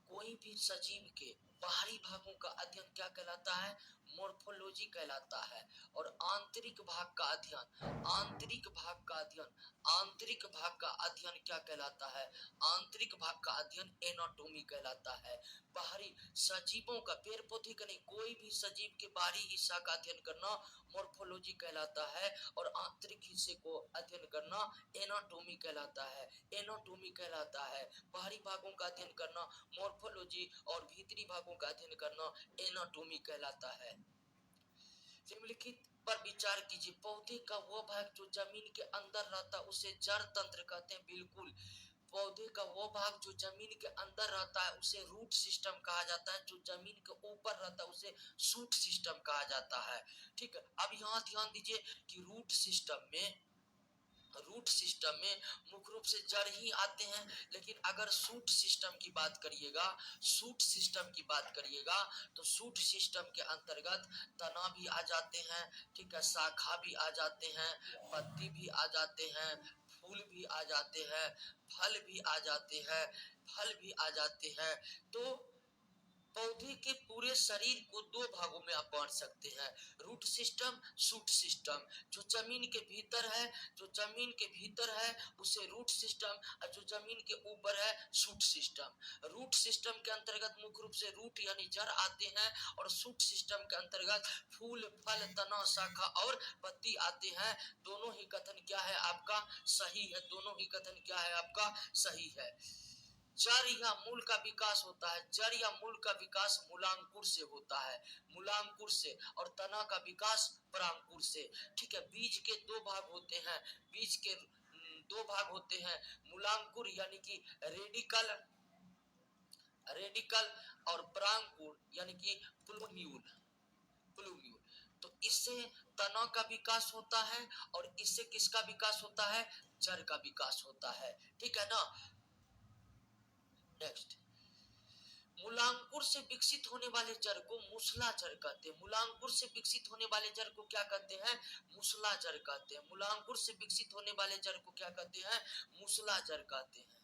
कोई भी सजीव के बाहरी भागों का अध्ययन क्या कहलाता है? मोर्फोलॉजी कहलाता है। और आंतरिक भाग का अध्ययन, आंतरिक भाग का अध्ययन, आंतरिक भाग का अध्ययन क्या कहलाता है? आंतरिक भाग का अध्ययन एनाटॉमी कहलाता है। बाहरी सजीवों का, पेड़ पौधे का नहीं, कोई भी सजीव के बाहरी हिस्सा का अध्ययन करना मोर्फोलॉजी कहलाता है और आंतरिक हिस्से को अध्ययन करना एनाटॉमी कहलाता है। एनाटॉमी कहलाता है। बाहरी भागों का अध्ययन करना मोर्फोलॉजी और भीतरी भागों का अध्ययन करना एनाटॉमी कहलाता है। निम्नलिखित पर विचार कीजिए। पौधे का वो भाग जो जमीन के अंदर रहता है उसे जड़ तंत्र कहते हैं। बिल्कुल, पौधे का वो भाग जो जमीन के अंदर रहता है उसे रूट सिस्टम कहा जाता है, जो जमीन के ऊपर रहता है उसे शूट सिस्टम कहा जाता है। ठीक है, अब यहाँ ध्यान दीजिए कि रूट सिस्टम में मुख्य रूप से जड़ ही आते हैं, लेकिन अगर शूट सिस्टम की बात करिएगा, शूट सिस्टम की बात करिएगा तो शूट सिस्टम के अंतर्गत तना भी आ जाते हैं, ठीक है, शाखा भी आ जाते हैं, पत्ती भी आ जाते हैं, फूल भी आ जाते हैं, फल भी आ जाते हैं, फल भी आ जाते हैं। तो पौधे के पूरे शरीर को दो भागों में आप बांट सकते हैं, रूट सिस्टम, शूट सिस्टम। जो जमीन के भीतर है, जो जमीन के भीतर है उसे रूट सिस्टम, और जो जमीन के ऊपर है शूट सिस्टम। रूट सिस्टम के अंतर्गत मुख्य रूप से रूट यानी जड़ आते हैं और शूट सिस्टम के अंतर्गत फूल, फल, तना, शाखा और पत्ती आते हैं। दोनों ही कथन क्या है आपका? सही है। दोनों ही कथन क्या है आपका? सही है। जड़ या मूल का विकास होता है, जड़ या मूल का विकास मूलांकुर से होता है, मूलांकुर से, और तना का विकास परांकुर से। ठीक है, बीज के दो भाग होते हैं, बीज के दो भाग होते हैं, मूलांकुर यानी कि रेडिकल, रेडिकल, और परांकुर यानी कि प्लूम्यूल, प्लूम्यूल। तो इससे तना का विकास होता है और इससे किसका विकास होता है? जड़ का विकास होता है। ठीक है ना। नेक्स्ट, मूलांकुर से विकसित होने वाले जड़ को मूसला जड़ कहते हैं। मूलांकुर से विकसित होने वाले जड़ को क्या कहते हैं? मूसला जड़ कहते हैं। मूलांकुर से विकसित होने वाले जड़ को क्या कहते हैं? मूसला जड़ कहते हैं।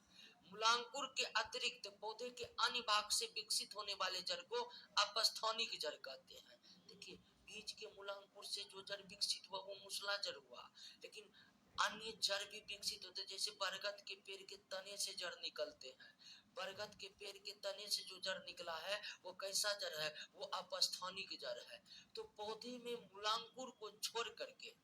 मूलांकुर के अतिरिक्त पौधे के अन्य भाग से विकसित होने वाले जड़ को अपस्थानिक जड़ कहते हैं। देखिए, बीज के मूलांकुर से जो जड़ विकसित हुआ वो मूसला जड़ हुआ, लेकिन अन्य जड़ भी विकसित होते, जैसे बरगद के पेड़ के तने से जड़ निकलते हैं। बरगद के पेड़ के तने से जो जड़ निकला है वो कैसा जड़ है? वो अपस्थानिक जड़ है। तो पौधे में मूलांकुर को छोड़ करके,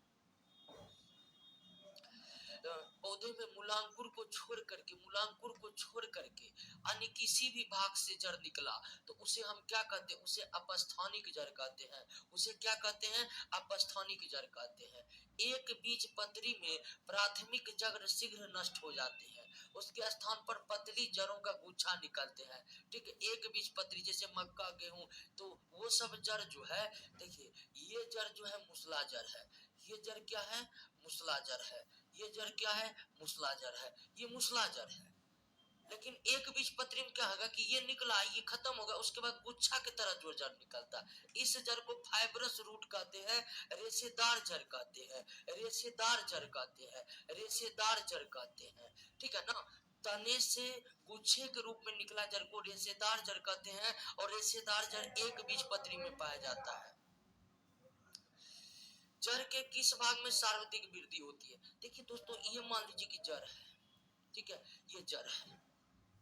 पौधे में मूलांकुर को छोड़ करके, मूलांकुर को छोड़ करके अन्य किसी भी भाग से जड़ निकला तो उसे हम क्या कहते हैं? उसे अपस्थानिक जड़ कहते हैं। उसे क्या कहते हैं? अपस्थानिक जड़ कहते हैं। एक बीज पत्री में प्राथमिक जड़ शीघ्र नष्ट हो जाते हैं, उसके स्थान पर पतली जड़ों का गुच्छा निकलते हैं। ठीक है, एक बीजपत्री जैसे मक्का, गेहूं, तो वो सब जड़ जो है, देखिए ये जड़ जो है मूसला जड़ है, ये जड़ क्या है, मूसला जड़ है, ये जड़ क्या है, मूसला जड़ है, ये मूसला जड़ है। लेकिन एक बीजपत्री में क्या होगा कि ये निकला, ये खत्म होगा, उसके बाद गुच्छा की तरह जो जड़ निकलता है, इस जड़ को फाइब्रस रूट कहते हैं, रेशेदार जड़ कहते हैं, रेशेदार जड़ कहते हैं, रेशेदार जड़ कहते हैं। ठीक है ना, तने से गुच्छे के रूप में निकला जड़ को रेशेदार जड़ कहते हैं, और रेशेदार जड़ एक बीजपत्री में पाया जाता है। जड़ के किस भाग में सर्वाधिक वृद्धि होती है? देखिए दोस्तों, ये मान लीजिए कि जड़ है, ठीक है, ये जड़ है,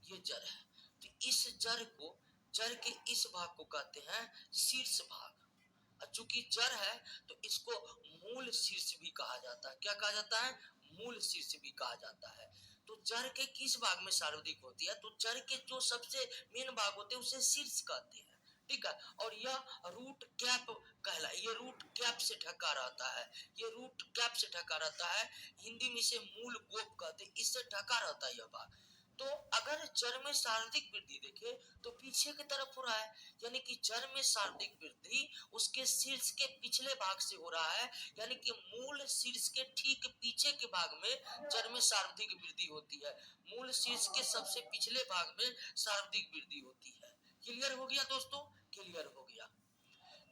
ये जड़ है, तो इस जड़ को, जड़ के इस भाग को कहते हैं शीर्ष भाग। चूंकि जड़ है तो इसको मूल शीर्ष भी कहा जाता है। क्या कहा जाता है? मूल शीर्ष भी कहा जाता है। तो जड़ के किस भाग में सर्वाधिक होती है? तो जड़ के जो सबसे मेन भाग होते हैं उसे शीर्ष कहते हैं। ठीक है, और यह रूट कैप कहला, ये रूट कैप से ढका रहता है, ये रूट कैप से ढका रहता है, हिंदी में इसे मूल गोप कहते हैं, इससे ढका रहता है यह भाग। तो अगर जड़ में शारीरिक वृद्धि देखे तो पीछे की तरफ हो रहा है, यानी कि जड़ में शारीरिक वृद्धि उसके शीर्ष के पिछले भाग से हो रहा है, यानी कि मूल शीर्ष के ठीक पीछे के भाग में जड़ में शारीरिक वृद्धि होती है, मूल शीर्ष के सबसे पिछले भाग में शारीरिक वृद्धि होती है। क्लियर हो गया दोस्तों? क्लियर हो गया।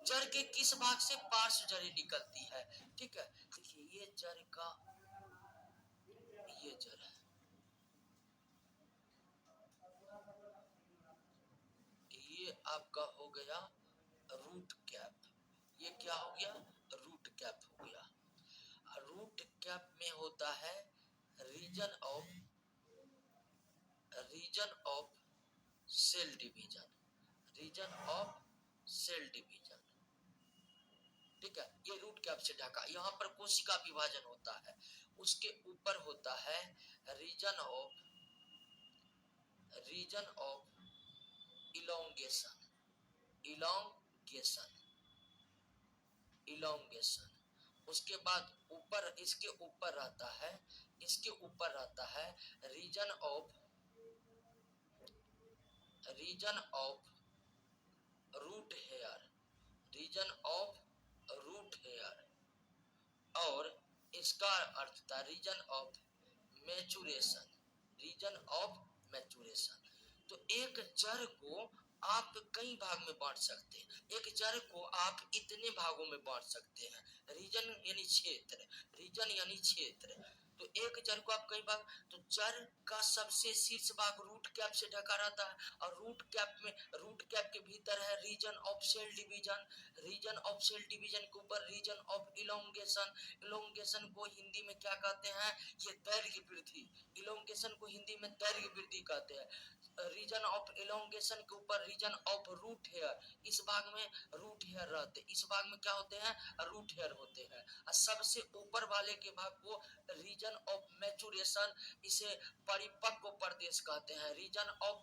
जड़ के किस भाग से पार्श्व जड़ें निकलती है? ठीक है, देखिए ये जड़ का, ये जड़ है, ये आपका हो गया रूट कैप। ये क्या हो गया? रूट कैप हो गया। रूट कैप में होता है region of cell division, region of cell division. ठीक है, ये रूट कैप से ढका, यहाँ पर कोशिका विभाजन होता है, उसके ऊपर होता है region of elongation, elongation, elongation. उसके बाद ऊपर, इसके ऊपर रहता है, इसके ऊपर रहता है region of root hair, region of root hair, और इसका अर्थ था region of maturation, region of maturation. तो एक जड़ को आप कई भाग में बांट सकते हैं, एक जड़ को आप इतने भागों में बांट सकते हैं। रीजन यानी क्षेत्र, रीजन यानी क्षेत्र, तो एक जड़ को आप कई भाग, तो जड़ का सबसे शीर्ष भाग रूट कैप से ढका रहता है, और रूट कैप के भीतर है region of cell division, region of cell division के ऊपर रीजन ऑफ इलोंगेशन, इलोंगेशन को हिंदी में क्या कहते हैं? ये दैर्घ्य वृद्धि, इलोंगेशन को हिंदी में दैर्घ्य वृद्धि कहते हैं। रीजन ऑफ इलोंगेशन के ऊपर रीजन ऑफ रूट हेयर, इस भाग में रूट हेयर रहते, इस भाग में क्या होते हैं? रूट हेयर होते हैं। और सबसे ऊपर वाले के भाग को रीजन ऑफ मैचुरेशन, इसे परिपक्व प्रदेश कहते हैं, रीजन ऑफ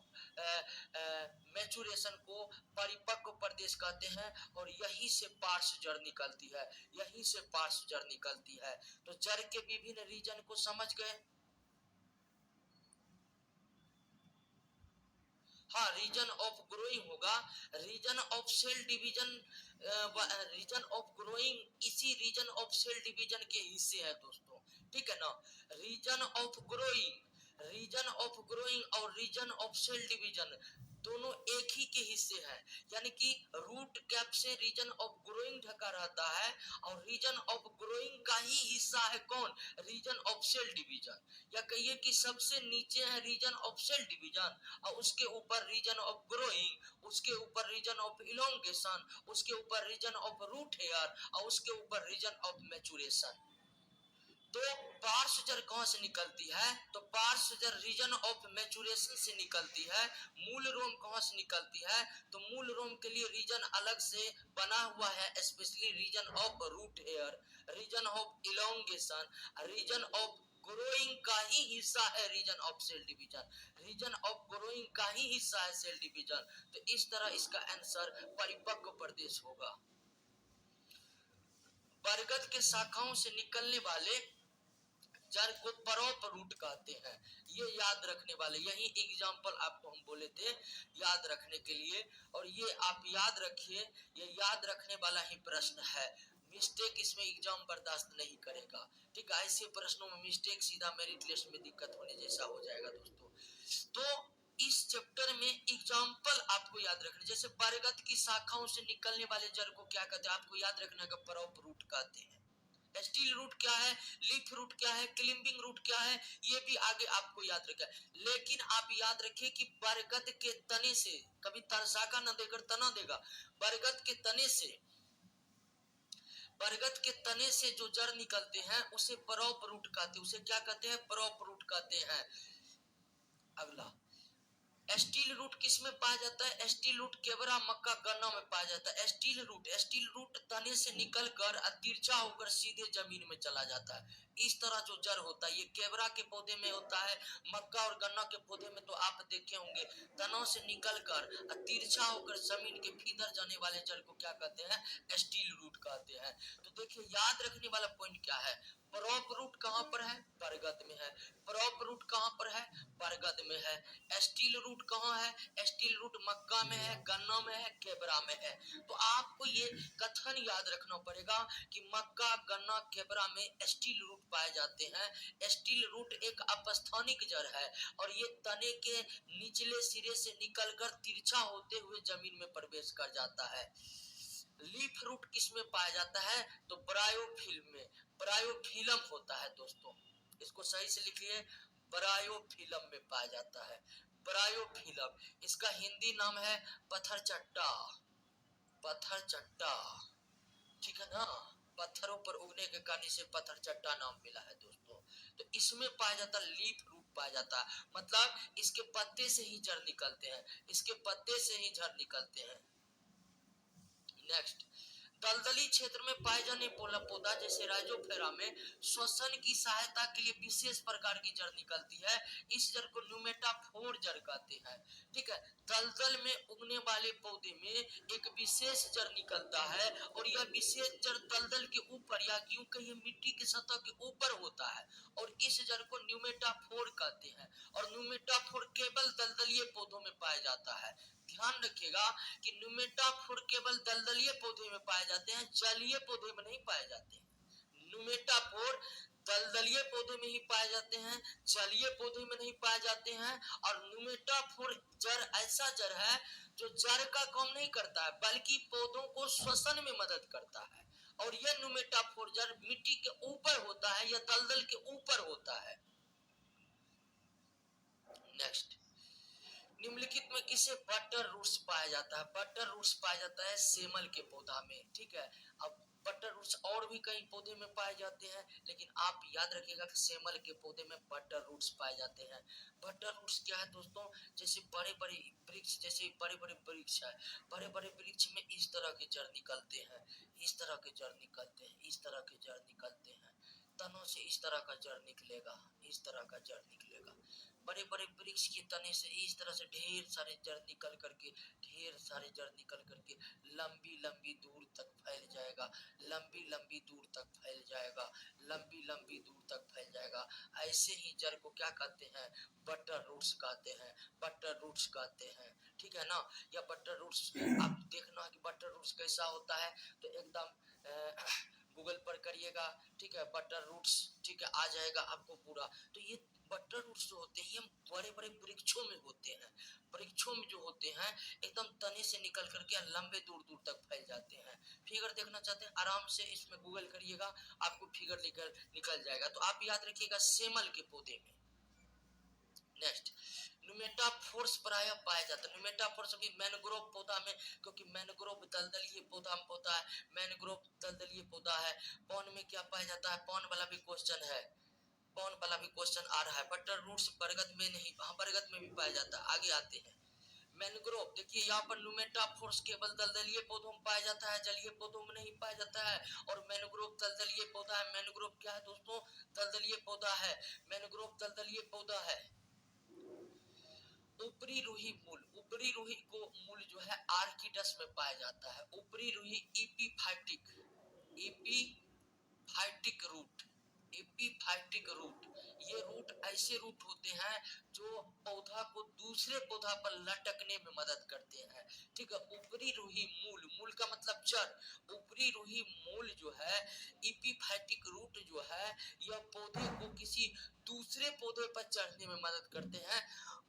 मैचुरेशन को परिपक्व प्रदेश कहते हैं, और यहीं से पार्श्व जड़ निकलती है, यहीं से पार्श्व जड़ निकलती है। तो जड़ के विभिन्न रीजन को समझ गए? हाँ, रीजन ऑफ ग्रोइंग होगा, region of cell division, region of growing इसी रीजन ऑफ सेल डिवीजन के हिस्से है दोस्तों। ठीक है ना, region of growing, region of growing और रीजन ऑफ सेल डिवीजन दोनों एक ही के हिस्से हैं, यानी कि रूट कैप से रीजन ऑफ ग्रोइंग ढका रहता है, और रीजन ऑफ ग्रोइंग का ही हिस्सा है कौन? Region of cell division. या कहिए कि सबसे नीचे है रीजन ऑफ सेल डिवीजन, और उसके ऊपर रीजन ऑफ ग्रोइंग, उसके ऊपर रीजन ऑफ इलोंगेशन, उसके ऊपर रीजन ऑफ रूट हेयर, और उसके ऊपर रीजन ऑफ मैचुरेशन। तो पार्श्व जड़ कहां से निकलती है? तो पार्श्व जड़ रीजन ऑफ मैचुरेशन से निकलती है। मूल रोम कहां से निकलती है? तो मूल रोम के लिए रीजन अलग से बना हुआ है, specially region of root hair, region of elongation, region of growing का ही हिस्सा है region of cell division, region of growing का ही हिस्सा है सेल डिवीजन। तो इस तरह इसका आंसर परिपक्व प्रदेश होगा। बरगद के शाखाओं से निकलने वाले जड़ को परोप रूट कहते हैं। ये याद रखने वाले, यही एग्जाम्पल आपको हम बोले थे याद रखने के लिए, और ये आप याद रखिए, ये याद रखने वाला ही प्रश्न है। मिस्टेक इसमें एग्जाम बर्दाश्त नहीं करेगा। ठीक है, ऐसे प्रश्नों में मिस्टेक सीधा मेरिट लिस्ट में दिक्कत होने जैसा हो जाएगा दोस्तों। तो इस चैप्टर में एग्जाम्पल आपको याद रखना, जैसे बरगद की शाखाओं से निकलने वाले जड़ को क्या कहते हैं, आपको याद रखना है, परोप रूट कहते हैं। स्टील रूट क्या है, लीफ रूट क्या है, क्लिम्बिंग रूट क्या है, ये भी आगे आपको याद रखा है। लेकिन आप याद रखिए कि बरगद के तने से, कभी शाखा न देकर तना देगा, बरगद के तने से, बरगद के तने से जो जड़ निकलते हैं उसे परोप रूट कहते हैं। उसे क्या कहते हैं, परोप रूट कहते हैं। अगला, स्टील रूट किस में पाया जाता है, स्टील रूट केवड़ा, मक्का, गन्ना में पाया जाता है। स्टील रूट तने से निकलकर तिरछा होकर सीधे जमीन में चला जाता है। इस तरह जो जड़ होता है, ये केवड़ा के पौधे में होता है, मक्का और गन्ना के पौधे में तो आप देखे होंगे, तनों से निकलकर तिरछा होकर जमीन के भीतर जाने वाले जड़ को क्या कहते हैं, स्टील रूट कहते हैं। तो देखिए याद रखने वाला पॉइंट क्या है, परोप रूट कहां पर है, बरगद में है। परोप रूट कहां पर है, बरगद में है। स्टील रूट कहां है, स्टील रूट मक्का में है, गन्ना में है, केवड़ा में है। तो आपको ये कथन याद रखना पड़ेगा कि मक्का, गन्ना, केवड़ा में स्टील रूट पाए जाते हैं। स्टील रूट एक अपस्थानिक जड़ है और ये तने के निचले सिरे से निकलकर तिरछा होते हुए जमीन में प्रवेश कर जाता है। लीफ रूट किस में पाया जाता है, तो ब्रायोफिल्म में, ब्रायोफिल्म होता है दोस्तों, इसको सही से लिखिए, ब्रायोफिल्म में पाया जाता है। ब्रायोफिल्म, इसका हिंदी नाम है पत्थर चट्टा, पत्थर चट्टा, ठीक है ना, पत्थरों पर उगने के कारण इसे पत्थर चट्टा नाम मिला है दोस्तों। तो इसमें पाया जाता है, लीफ रूट पाया जाता है, मतलब इसके पत्ते से ही जड़ निकलते हैं, इसके पत्ते से ही जड़ निकलते हैं। नेक्स्ट, दलदली क्षेत्र में पाए जाने वाला पौधा जैसे राइजोफेरा में श्वसन की सहायता के लिए विशेष प्रकार की जड़ निकलती है। इस जड़ को न्यूमेटाफोर जड़ कहते हैं। ठीक है, दलदल में उगने वाले पौधे में एक विशेष जड़ निकलता है और यह विशेष जड़ दलदल के ऊपर या यूं कहिए मिट्टी की सतह के ऊपर होता है और इस जड़ को न्यूमेटाफोर कहते हैं। और न्यूमेटाफोर केवल दलदलीय पौधों में पाया जाता है। ध्यान रखिएगा कि न्यूमेटाफोर केवल दलदलीय पौधे में पाए जाते हैं, जलीय पौधे में नहीं पाए जाते हैं। न्यूमेटाफोर दलदलीय पौधे में ही पाए जाते हैं, जलीय पौधे में नहीं पाए जाते हैं। और न्यूमेटाफोर जड़ ऐसा जड़ है जो जड़ का काम नहीं करता है बल्कि पौधों को श्वसन में मदद करता है। और यह न्यूमेटाफोर जड़ मिट्टी के ऊपर होता है या दलदल के ऊपर होता है। नेक्स्ट, निम्नलिखित में किसे बटर रूट्स पाया जाता है, बटर रूट्स पाया जाता है सेमल के पौधा में। ठीक है, अब बटर रूट्स और भी कई पौधे में पाए जाते हैं, लेकिन आप याद रखिएगा कि सेमल के पौधे में बटर रूट्स पाए जाते हैं। बटर रूट्स क्या है दोस्तों, जैसे बड़े बड़े वृक्ष, जैसे बड़े बड़े वृक्ष है, बड़े बड़े वृक्ष में इस तरह के जड़ निकलते हैं, इस तरह के जड़ निकलते हैं, इस तरह के जड़ निकलते हैं, तनों से इस तरह का जड़ निकलेगा, इस तरह का जड़ निकलेगा। बड़े बड़े वृक्ष के तने से इस तरह से ढेर सारे जड़ निकल करके, ढेर सारे जड़ निकल करके लंबी लंबी दूर तक फैल जाएगा, लंबी लंबी दूर तक फैल जाएगा, लंबी लंबी दूर तक फैल जाएगा। ऐसे ही जड़ को क्या कहते हैं, बटर रूट्स कहते हैं, बटर रूट्स कहते हैं। ठीक है ना, या बटर रूट्स आप देखना कि बटर रूट्स कैसा होता है, तो एकदम गूगल पर करिएगा, ठीक है, बटर रूट्स, ठीक है, आ जाएगा आपको पूरा। तो ये बटर रूट्स जो होते हैं ये बड़े बड़े वृक्षों में होते हैं, वृक्षों में जो होते हैं एकदम तने से निकल करके लंबे दूर दूर तक फैल जाते हैं। फिगर देखना चाहते हैं, आराम से इसमें गूगल करिएगा, आपको फिगर निकल जाएगा। तो आप याद रखिएगा सेमल के पौधे में। नेक्स्ट, न्यूमेटाफोर्स प्रायः पाया जाता है, न्यूमेटाफोर्स भी मैनग्रोव पौधा में, क्योंकि मैनग्रोव दलदलीय पौधा में पौधा है, मैनग्रोव दलदलीय पौधा है। पौन में क्या पाया जाता है, पौन वाला भी क्वेश्चन है, पौन वाला भी क्वेश्चन आ रहा है। बटर रूट्स बरगद में नहीं, हाँ बरगद में भी पाया जाता है। आगे आते हैं, मैनग्रोव देखिए यहाँ पर न्यूमेटाफोर्स केवल दलदलीय पौधों में पाया जाता है, जलीय पौधों में नहीं पाया जाता है। और मैनग्रोव दलदलीय पौधा है। मैनग्रोव क्या है दोस्तों, दलदलीय पौधा है, मैनग्रोव दलदलीय पौधा है। ऊपरी रूही मूल, ऊपरी रूही को मूल जो है आर्किडस में पाया जाता है। ऊपरी रूही epiphytic, epiphytic root, epiphytic root, ऐसे रूट होते हैं जो पौधा को दूसरे पौधा पर लटकने में मदद करते हैं। ठीक है, ऊपरी रूही मूल, मूल का मतलब जड़, ऊपरी रूही मूल जो है, एपिफाइटिक रूट जो है, यह पौधे को किसी दूसरे पौधे पर चढ़ने में मदद करते हैं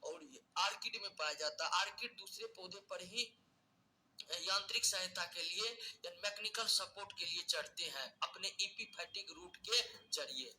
और ये आर्किड में पाया जाता है। आर्किड दूसरे पौधे पर ही यांत्रिक सहायता के लिए या मैकेनिकल सपोर्ट के लिए चढ़ते हैं अपने एपिफाइटिक रूट के जरिए।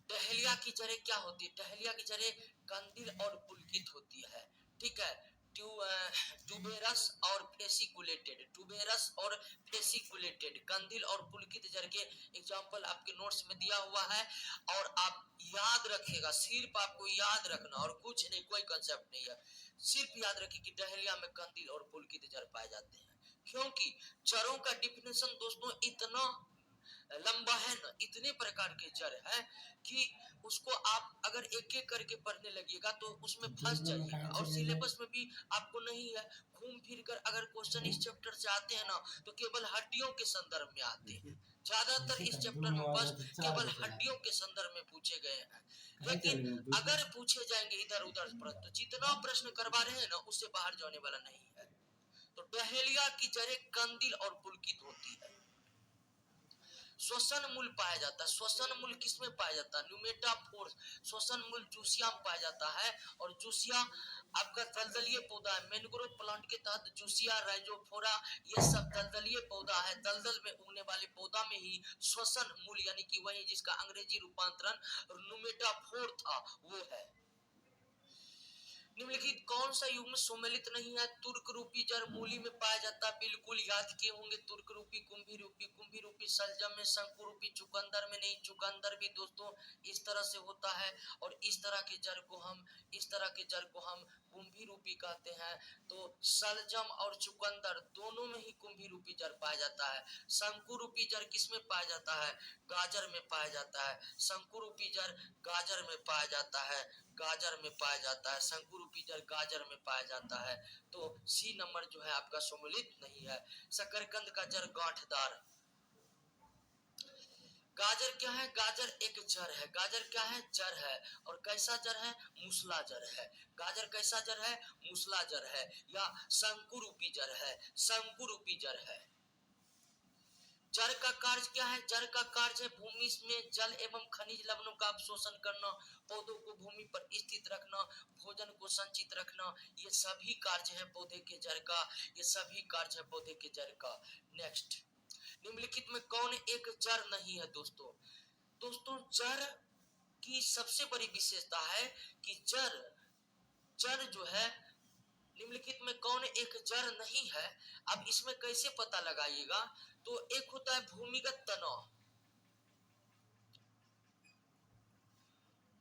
टहलिया की जड़ें क्या होती है? टहलिया की जड़ें कंदील और पुलकित होती है। ठीक है, ट्यूबेरस और फेसिकुलेटेड, ट्यूबेरस और फेसिकुलेटेड, कंदील और पुलकित जड़ के एग्जांपल आपके नोट्स में दिया हुआ है और आप याद रखिएगा, सिर्फ आपको याद रखना और कुछ नहीं, कोई कंसेप्ट नहीं है, सिर्फ याद रखिए कि डहेलिया में कंदील और पुलकित जड़ पाए जाते हैं। क्योंकि जड़ों का डिफिनेशन दोस्तों इतना लंबा है ना, इतने प्रकार के जड़ है कि उसको आप अगर एक एक करके पढ़ने लगिएगा तो उसमें फंस जाइएगा और सिलेबस में भी आपको नहीं है। घूम फिर कर अगर क्वेश्चन इस चैप्टर से आते हैं ना तो केवल हड्डियों के संदर्भ में आते हैं, ज्यादातर इस चैप्टर में बस केवल हड्डियों के संदर्भ में पूछे गए हैं। लेकिन अगर पूछे जाएंगे इधर उधर प्रश्न तो जितना प्रश्न करवा रहे हैं ना उससे बाहर जाने वाला नहीं है। तो डहेलिया की जड़ें कंदील और पुलकित होती है। श्वसन मूल पाया जाता है। श्वसन मूल किसमें पाया जाता है? न्यूमेटाफोर। श्वसन मूल जूसिया में पाया जाता है और जूसिया आपका दलदलीय पौधा है। मैंग्रोव प्लांट के तहत जूसिया, राइजोफोरा ये सब दलदलीय पौधा है। दलदल में उगने वाले पौधा में ही श्वसन मूल यानी कि वही जिसका अंग्रेजी रूपांतरण न्यूमेटाफोर था वो है। निम्नलिखित कौन सा युग्म सम्मिलित नहीं है? तुर्क रूपी जड़ मूली में पाया जाता है, बिल्कुल याद किए होंगे। तुर्क रूपी, कुंभी रूपी सलजम में, शंकु रूपी चुकंदर में नहीं। चुकंदर भी दोस्तों इस तरह से होता है और इस तरह के जड़ को हम कुंभी रूपी कहते हैं। तो सलजम और चुकंदर दोनों में ही कुंभी रूपी जड़ पाया जाता है। शंकु रूपी जड़ किसमें पाया जाता है? गाजर में पाया जाता है। शंकु रूपी जड़ गाजर में पाया जाता है, गाजर में पाया जाता है। शंकु रूपी जड़ गाजर में पाया जाता है। तो सी नंबर जो है आपका सम्मिलित नहीं है। शकरकंद का जड़ गांठदार। गाजर क्या है? गाजर एक जड़ है। गाजर क्या है? जड़ है। और कैसा जड़ है? मूसला जड़ है। गाजर कैसा जड़ है? मूसला जड़ है या शंकु रूपी जड़ है, शंकु रूपी जड़ है। जड़ का कार्य क्या है? जड़ का कार्य है भूमि में जल एवं खनिज लवणों का अवशोषण करना, पौधों को भूमि पर स्थित रखना, भोजन को संचित रखना। ये सभी कार्य है पौधे के जड़ का, ये सभी कार्य है पौधे के जड़ का। नेक्स्ट, निम्नलिखित में कौन एक जड़ नहीं है? दोस्तों जड़ की सबसे बड़ी विशेषता है कि जड़ जो है, निम्नलिखित में कौन एक जड़ नहीं है? अब इसमें कैसे पता लगाइएगा? तो एक होता है भूमिगत तनाव,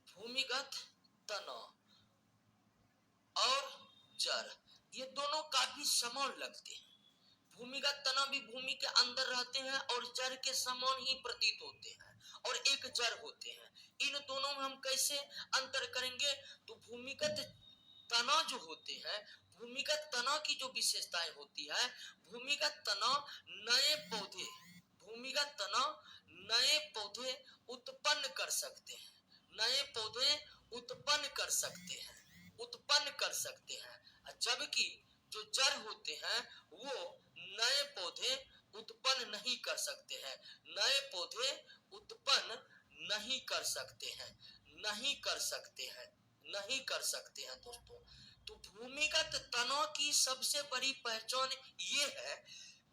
भूमिगत तनाव और जड़, ये दोनों काफी समान लगते हैं। भूमिगत तनाव भी भूमि के अंदर रहते हैं और जड़ के समान ही प्रतीत होते हैं और एक जड़ होते हैं। इन दोनों में हम कैसे अंतर करेंगे? तो भूमिगत तनाव जो होते हैं, भूमिगत तनाव की जो विशेषताएं होती है, भूमिगत तनाव नए पौधे, भूमिगत तनाव नए पौधे उत्पन्न कर सकते हैं, नए पौधे उत्पन्न कर सकते हैं, उत्पन्न कर सकते हैं। जबकि जो जड़ होते हैं वो नए पौधे उत्पन्न नहीं कर सकते हैं, नए पौधे उत्पन्न नहीं कर सकते हैं, नहीं कर सकते हैं, नहीं कर सकते हैं दोस्तों। तो भूमिगत तनाव की सबसे बड़ी पहचान ये है।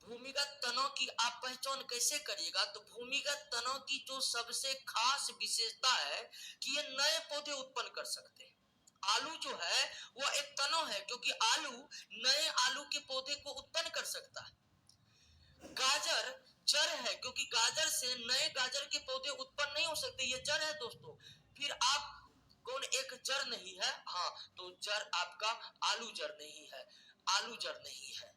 भूमिगत तनाव की आप पहचान कैसे करिएगा? तो भूमिगत तनाव की जो सबसे खास विशेषता है कि ये नए पौधे उत्पन्न कर सकते हैं। आलू जो है वो एक तनाव है क्योंकि आलू नए आलू के पौधे को उत्पन्न कर सकता है। गाजर जड़ है क्योंकि गाजर से नए गाजर के पौधे उत्पन्न नहीं हो सकते, ये जड़ है दोस्तों। फिर आप कौन एक जड़ नहीं है? हाँ, तो जड़ आपका आलू जड़ नहीं है, आलू जड़ नहीं है।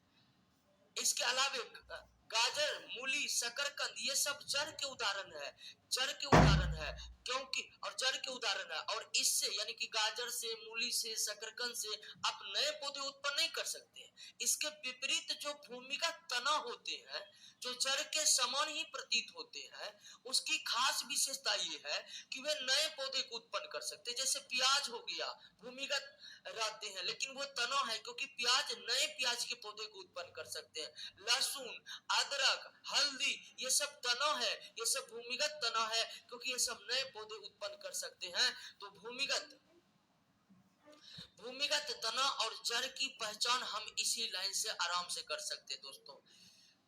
इसके अलावा गाजर मूली, शकरकंद, ये सब जड़ के उदाहरण है, जड़ के उदाहरण है, क्योंकि और जड़ के उदाहरण है। और इससे यानी कि गाजर से, मूली से, शकरकंद से आप नए पौधे उत्पन्न नहीं कर सकते। इसके विपरीत जो भूमिगत तना होते हैं, जो जड़ के समान ही प्रतीत होते हैं, उसकी खास विशेषता ये है कि वे नए पौधे को उत्पन्न कर सकते हैं। जैसे प्याज हो गया, भूमिगत रहते हैं लेकिन वो तना है, क्योंकि प्याज नए प्याज के पौधे को उत्पन्न कर सकते हैं। लहसुन, अदरक, हल्दी, ये सब तना है, ये सब भूमिगत तना है, क्योंकि ये सब नए पौधे उत्पन्न कर सकते हैं। तो भूमिगत तना और जड़ की पहचान हम इसी लाइन से आराम से कर सकते हैं दोस्तों।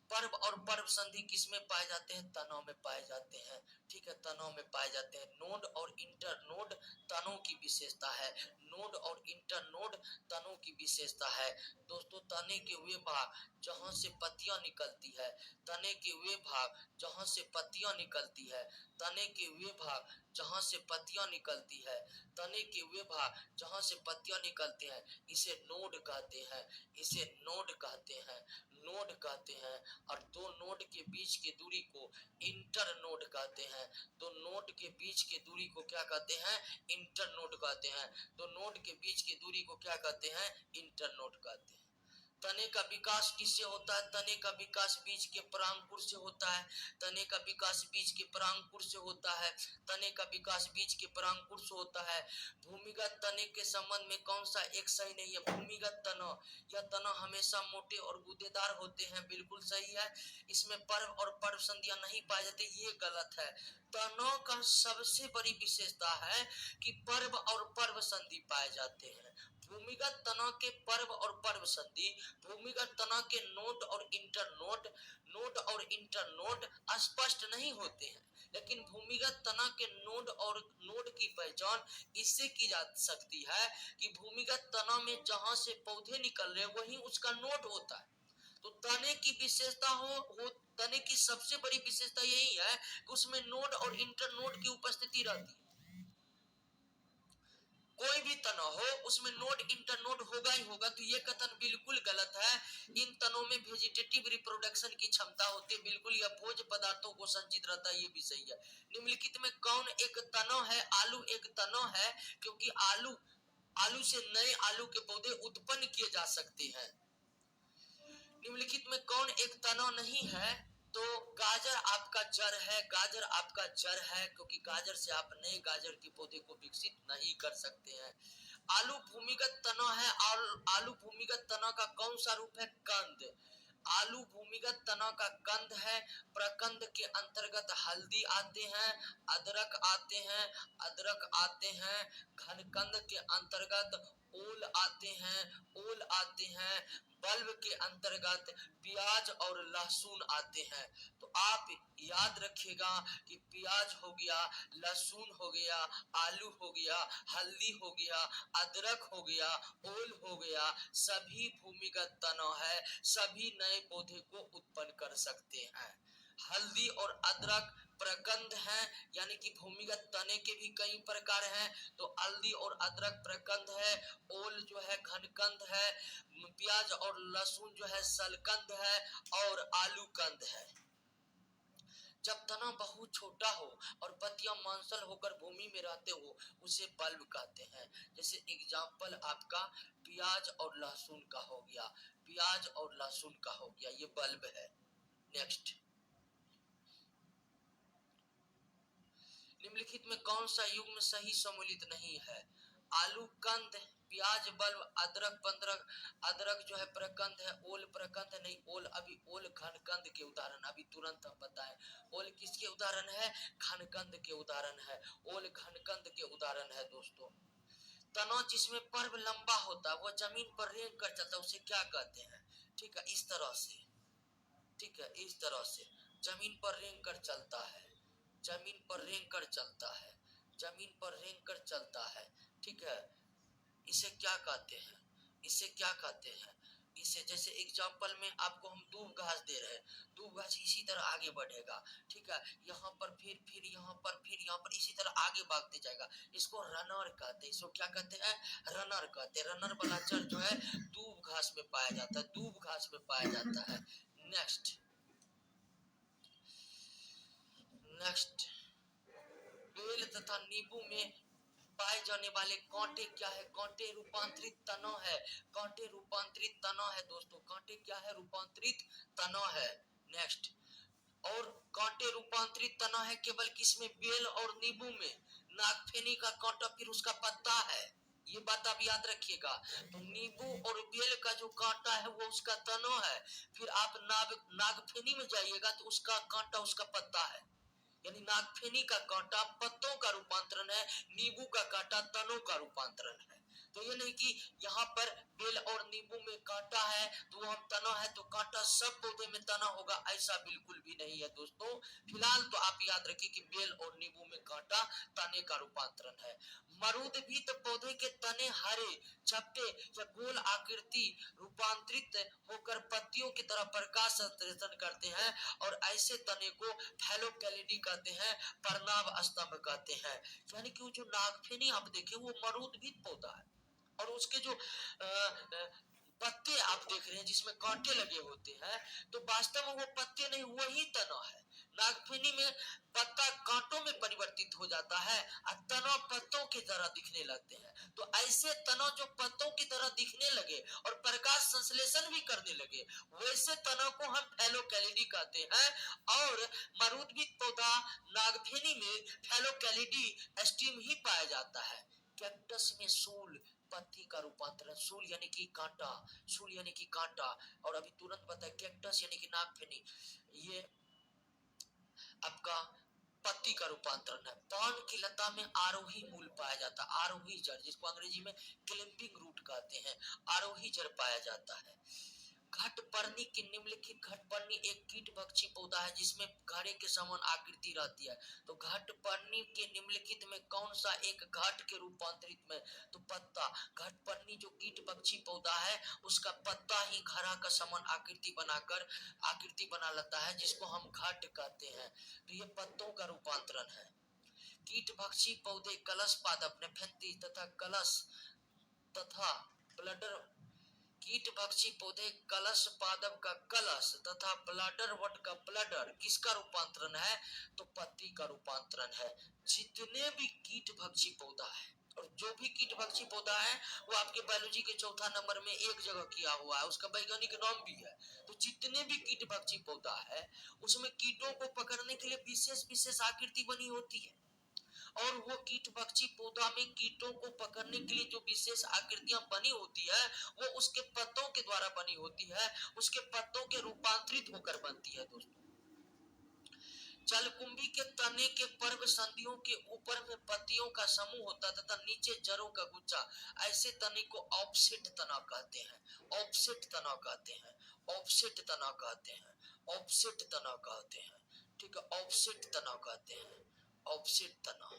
पर्व और पर्व संधि किसमें पाए जाते हैं? तनों में पाए जाते हैं। ठीक है, तनों में पाए जाते हैं। नोड और इंटर नोड तनों की विशेषता है। नोड और इंटर नोड तनों की विशेषता है दोस्तों। तने के वे भाग जहां से पत्तियां निकलती है, तने के वे भाग जहां से पत्तियां निकलती है, तने के वे भाग जहां से पत्तियां निकलती है, तने के वे भाग जहां से पत्तियां निकलते हैं, इसे नोड कहते हैं, इसे नोड कहते हैं, नोड कहते हैं। और दो नोड के बीच की दूरी को इंटर नोड कहते हैं। दो नोड के बीच की दूरी को क्या कहते हैं? इंटर नोड कहते हैं। दो नोड के बीच की दूरी को क्या कहते हैं? इंटर नोड कहते हैं। तने का विकास किससे होता है? तने का विकास बीज के परांकुर से होता है। तने का विकास बीज के परांकुर से होता है। तने का विकास बीज के परांकुर से होता है। भूमिगत तने के संबंध में कौन सा एक सही नहीं है? भूमिगत तना, यह तना हमेशा मोटे और गूदेदार होते हैं, बिल्कुल सही है। इसमें पर्व और पर्व संधियां नहीं पाए जाते, ये गलत है। तनों का सबसे बड़ी विशेषता है कि पर्व और पर्व संधि पाए जाते हैं। भूमिगत तना के पर्व और पर्व संधि, भूमिगत तना के नोड और इंटर नोड, नोड और इंटर नोड स्पष्ट नहीं होते हैं, लेकिन भूमिगत तना के नोड और नोड की पहचान इससे की जा सकती है कि भूमिगत तना में जहां से पौधे निकल रहे वहीं उसका नोड होता है। तो तने की विशेषता हो तने की सबसे बड़ी विशेषता यही है कि उसमें नोड और इंटर नोड की उपस्थिति रहती है। कोई भी तना हो उसमें नोड इंटर नोड होगा ही होगा, तो ये कथन बिल्कुल गलत है। इन तनों में वेजिटेटिव रिप्रोडक्शन की क्षमता होती है, बिल्कुल यह भोज्य पदार्थों को संचित रहता है, ये भी सही है। निम्नलिखित में कौन एक तना है? आलू एक तना है, क्योंकि आलू से नए आलू के पौधे उत्पन्न किए जा सकते हैं। निम्नलिखित में कौन एक तना नहीं है? तो गाजर आपका जड़ है, गाजर आपका जड़ है, क्योंकि गाजर से आप नए गाजर के पौधे को विकसित नहीं कर सकते हैं। आलू भूमिगत तना है, और आलू भूमिगत तना का कौन सा रूप है? कंद। आलू भूमिगत तना का कंद है। प्रकंद के अंतर्गत हल्दी आते हैं, अदरक आते हैं, अदरक आते हैं। घनकंद के अंतर्गत ओल आते हैं, ओल आते हैं। बल्ब के अंतर्गत प्याज और लहसुन आते हैं। तो आप याद रखिएगा कि प्याज हो गया, लहसुन हो गया, आलू हो गया, हल्दी हो गया, अदरक हो गया, ओल हो गया, सभी भूमिगत तना है, सभी नए पौधे को उत्पन्न कर सकते हैं। हल्दी और अदरक प्रकंद है, यानी कि भूमिगत तने के भी कई प्रकार हैं। तो हल्दी और अदरक प्रकंद है, ओल जो है घनकंद है, प्याज और लहसुन जो है सलकंद है, और आलू कंद है। जब तना बहुत छोटा हो और पत्तियां मांसल होकर भूमि में रहते हो, उसे बल्ब कहते हैं। जैसे एग्जाम्पल आपका प्याज और लहसुन का हो गया, प्याज और लहसुन का हो गया, ये बल्ब है। नेक्स्ट, निम्नलिखित में कौन सा युग्म सही सम्मिलित नहीं है? आलू कंद, प्याज बल्ब, अदरक पंद्रक, अदरक जो है प्रकंद है, ओल प्रकंद नहीं, ओल अभी ओल घनकंद के उदाहरण अभी तुरंत हम बताएं। ओल किसके उदाहरण है? घनकंद के उदाहरण है, ओल घनकंद के उदाहरण है दोस्तों। तना जिसमें पर्व लंबा होता है, वह जमीन पर रेंग कर चलता है, उसे क्या कहते हैं? ठीक है, इस तरह से, ठीक है, इस तरह से जमीन पर रेंग कर चलता है, जमीन पर रेंग कर चलता है, जमीन पर रेंग कर चलता है। ठीक है, इसे क्या कहते हैं? इसे क्या कहते हैं? इसे जैसे एग्जाम्पल में आपको हम दूब घास दे रहे हैं, दूब घास इसी तरह आगे बढ़ेगा। ठीक है, यहाँ पर फिर यहाँ पर, फिर यहाँ पर, इसी तरह आगे भागते जाएगा। इसको रनर कहते हैं। इसको क्या कहते हैं? रनर कहते हैं। रनर वाला जड़ जो है दूब घास में पाया जाता है, दूब घास में पाया जाता है। नेक्स्ट, नेक्स्ट, बेल तथा नींबू में पाए जाने वाले कांटे क्या है? कांटे रूपांतरित तनव है। कांटे रूपांतरित तनव है दोस्तों। कांटे क्या है? रूपांतरित तनव है। नेक्स्ट, और कांटे रूपांतरित तना है केवल किसमें? बेल और नींबू में। नागफेनी का कांटा फिर उसका पत्ता है, ये बात आप याद रखिएगा। तो नींबू और बेल का जो कांटा है वो उसका तना है। फिर आप नागफेनी में जाइएगा तो उसका कांटा उसका पत्ता है। यानी नागफेनी का कांटा पत्तों का रूपांतरण है, नींबू का कांटा तनों का रूपांतरण है। तो ये नहीं कि यहाँ पर बेल और नींबू में कांटा है तो वह तना है तो कांटा सब पौधे में तना होगा, ऐसा बिल्कुल भी नहीं है दोस्तों। फिलहाल तो आप याद रखिए कि बेल और नींबू में कांटा तने का रूपांतरण है। मरूद भी तो पौधे के तने हरे, चपटे या गोल आकृति रूपांतरित होकर पत्तियों की तरह प्रकाश संश्लेषण करते हैं और ऐसे तने को फैलोकैलिडी कहते हैं, परनाभ स्तंभ कहते हैं। यानी कि वो जो नागफेनी आप देखें वो मरूदभिद पौधा है और उसके जो पत्ते आप देख रहे हैं जिसमें कांटे लगे होते हैं तो वास्तव में वो पत्ते नहीं, वही तना है। नागफेनी में पत्ता कांटों में परिवर्तित हो जाता है और तना पत्तों की तरह दिखने लगते हैं। तो ऐसे तना जो पत्तों की तरह दिखने लगे और प्रकाश संश्लेषण भी करने लगे, वैसे तना को हम फैलोकैलिडी कहते हैं। और मरूदभिद पौधा नागफेनी में फैलोकैलिडी स्टीम ही पाया जाता है। कैक्टस में सूल, पत्ती का रूपांतरण, सूल यानी कि कांटा, सूल यानी कि कांटा, और अभी तुरंत बताया कैक्टस यानी कि नागफेनी, ये आपका पत्ती का रूपांतरण है। पान की लता में आरोही मूल पाया जाता है, आरोही जड़, जिसको अंग्रेजी में क्लिंपिंग रूट कहते हैं, आरोही जड़ पाया जाता है। घटपर्णी की निम्नलिखित, घटपर्णी एक कीट भक्षी पौधा है जिसमें घड़े के समान आकृति रहती है। तो घटपर्णी के निम्नलिखित में कौन सा एक घट के रूपांतरित में? तो पत्ता। घटपर्णी जो कीट भक्षी पौधा है उसका पत्ता ही घड़ा का समान आकृति बनाकर आकृति बना लेता है, जिसको हम घट कहते हैं। तो ये पत्तों का रूपांतरण है। कीट भक्षी पौधे कलश पादप, नेफेंथी तथा कलश तथा ब्लडर, कीट भक्षी पौधे कलश पादप का कलश तथा ब्लडर वट का ब्लडर किसका रूपांतरण है? तो पत्ती का रूपांतरण है। जितने भी कीट भक्षी पौधा है और जो भी कीट भक्षी पौधा है वो आपके बायोलॉजी के चौथा नंबर में एक जगह किया हुआ है, उसका वैज्ञानिक नाम भी है। तो जितने भी कीट भक्षी पौधा है उसमें कीटों को पकड़ने के लिए विशेष विशेष आकृति बनी होती है और वो कीट भक्षी पौधा में कीटों को पकड़ने के लिए जो विशेष आकृतियां बनी होती है वो उसके पत्तों के द्वारा बनी होती है, उसके पत्तों के रूपांतरित होकर बनती है दोस्तों। जलकुंभी के तने के पर्व संधियों के ऊपर में पत्तियों का समूह होता है तथा नीचे जड़ों का गुच्छा, ऐसे तने को ऑफसेट तना कहते हैं, ऑफसेट तना कहते हैं, ऑफसेट तना कहते हैं, ऑफसेट तना कहते हैं। ठीक है, ऑफसेट तना कहते हैं, ऑफसेट तना।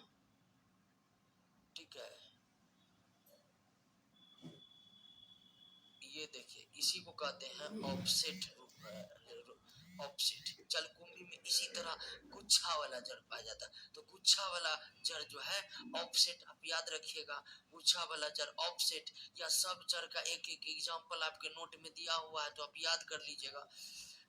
ठीक है, ये देखिए इसी को कहते हैं ऑफसेट, ऑफसेट। जलकुंभी में इसी तरह गुच्छा वाला जड़ पाया जाता है। तो गुच्छा वाला जड़ जो है ऑफसेट, आप याद रखिएगा, गुच्छा वाला जड़ ऑफसेट, या सब जड़ का एक एक एग्जांपल आपके नोट में दिया हुआ है तो आप याद कर लीजिएगा।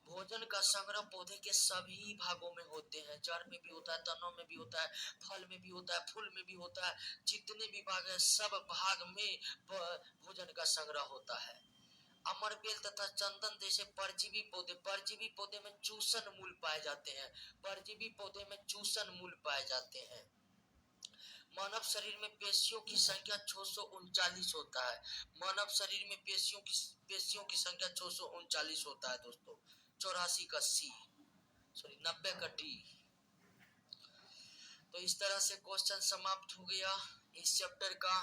भोजन का संग्रह पौधे के सभी भागों में होते हैं, जड़ में भी होता है, तनों में भी होता है, फल में भी होता है, फूल में भी होता है, जितने भी भाग है सब भाग में भोजन का संग्रह होता है। अमरबेल तथा चंदन जैसे परजीवी पौधे, परजीवी पौधे में चूसन मूल पाए जाते हैं, परजीवी पौधे में चूसन मूल पाए जाते हैं। मानव शरीर में पेशियों की संख्या 639 होता है, मानव शरीर में पेशियों की संख्या 639 होता है दोस्तों। 84 का सी, सॉरी 90 का डी। तो इस तरह से क्वेश्चन समाप्त हो गया इस चैप्टर का।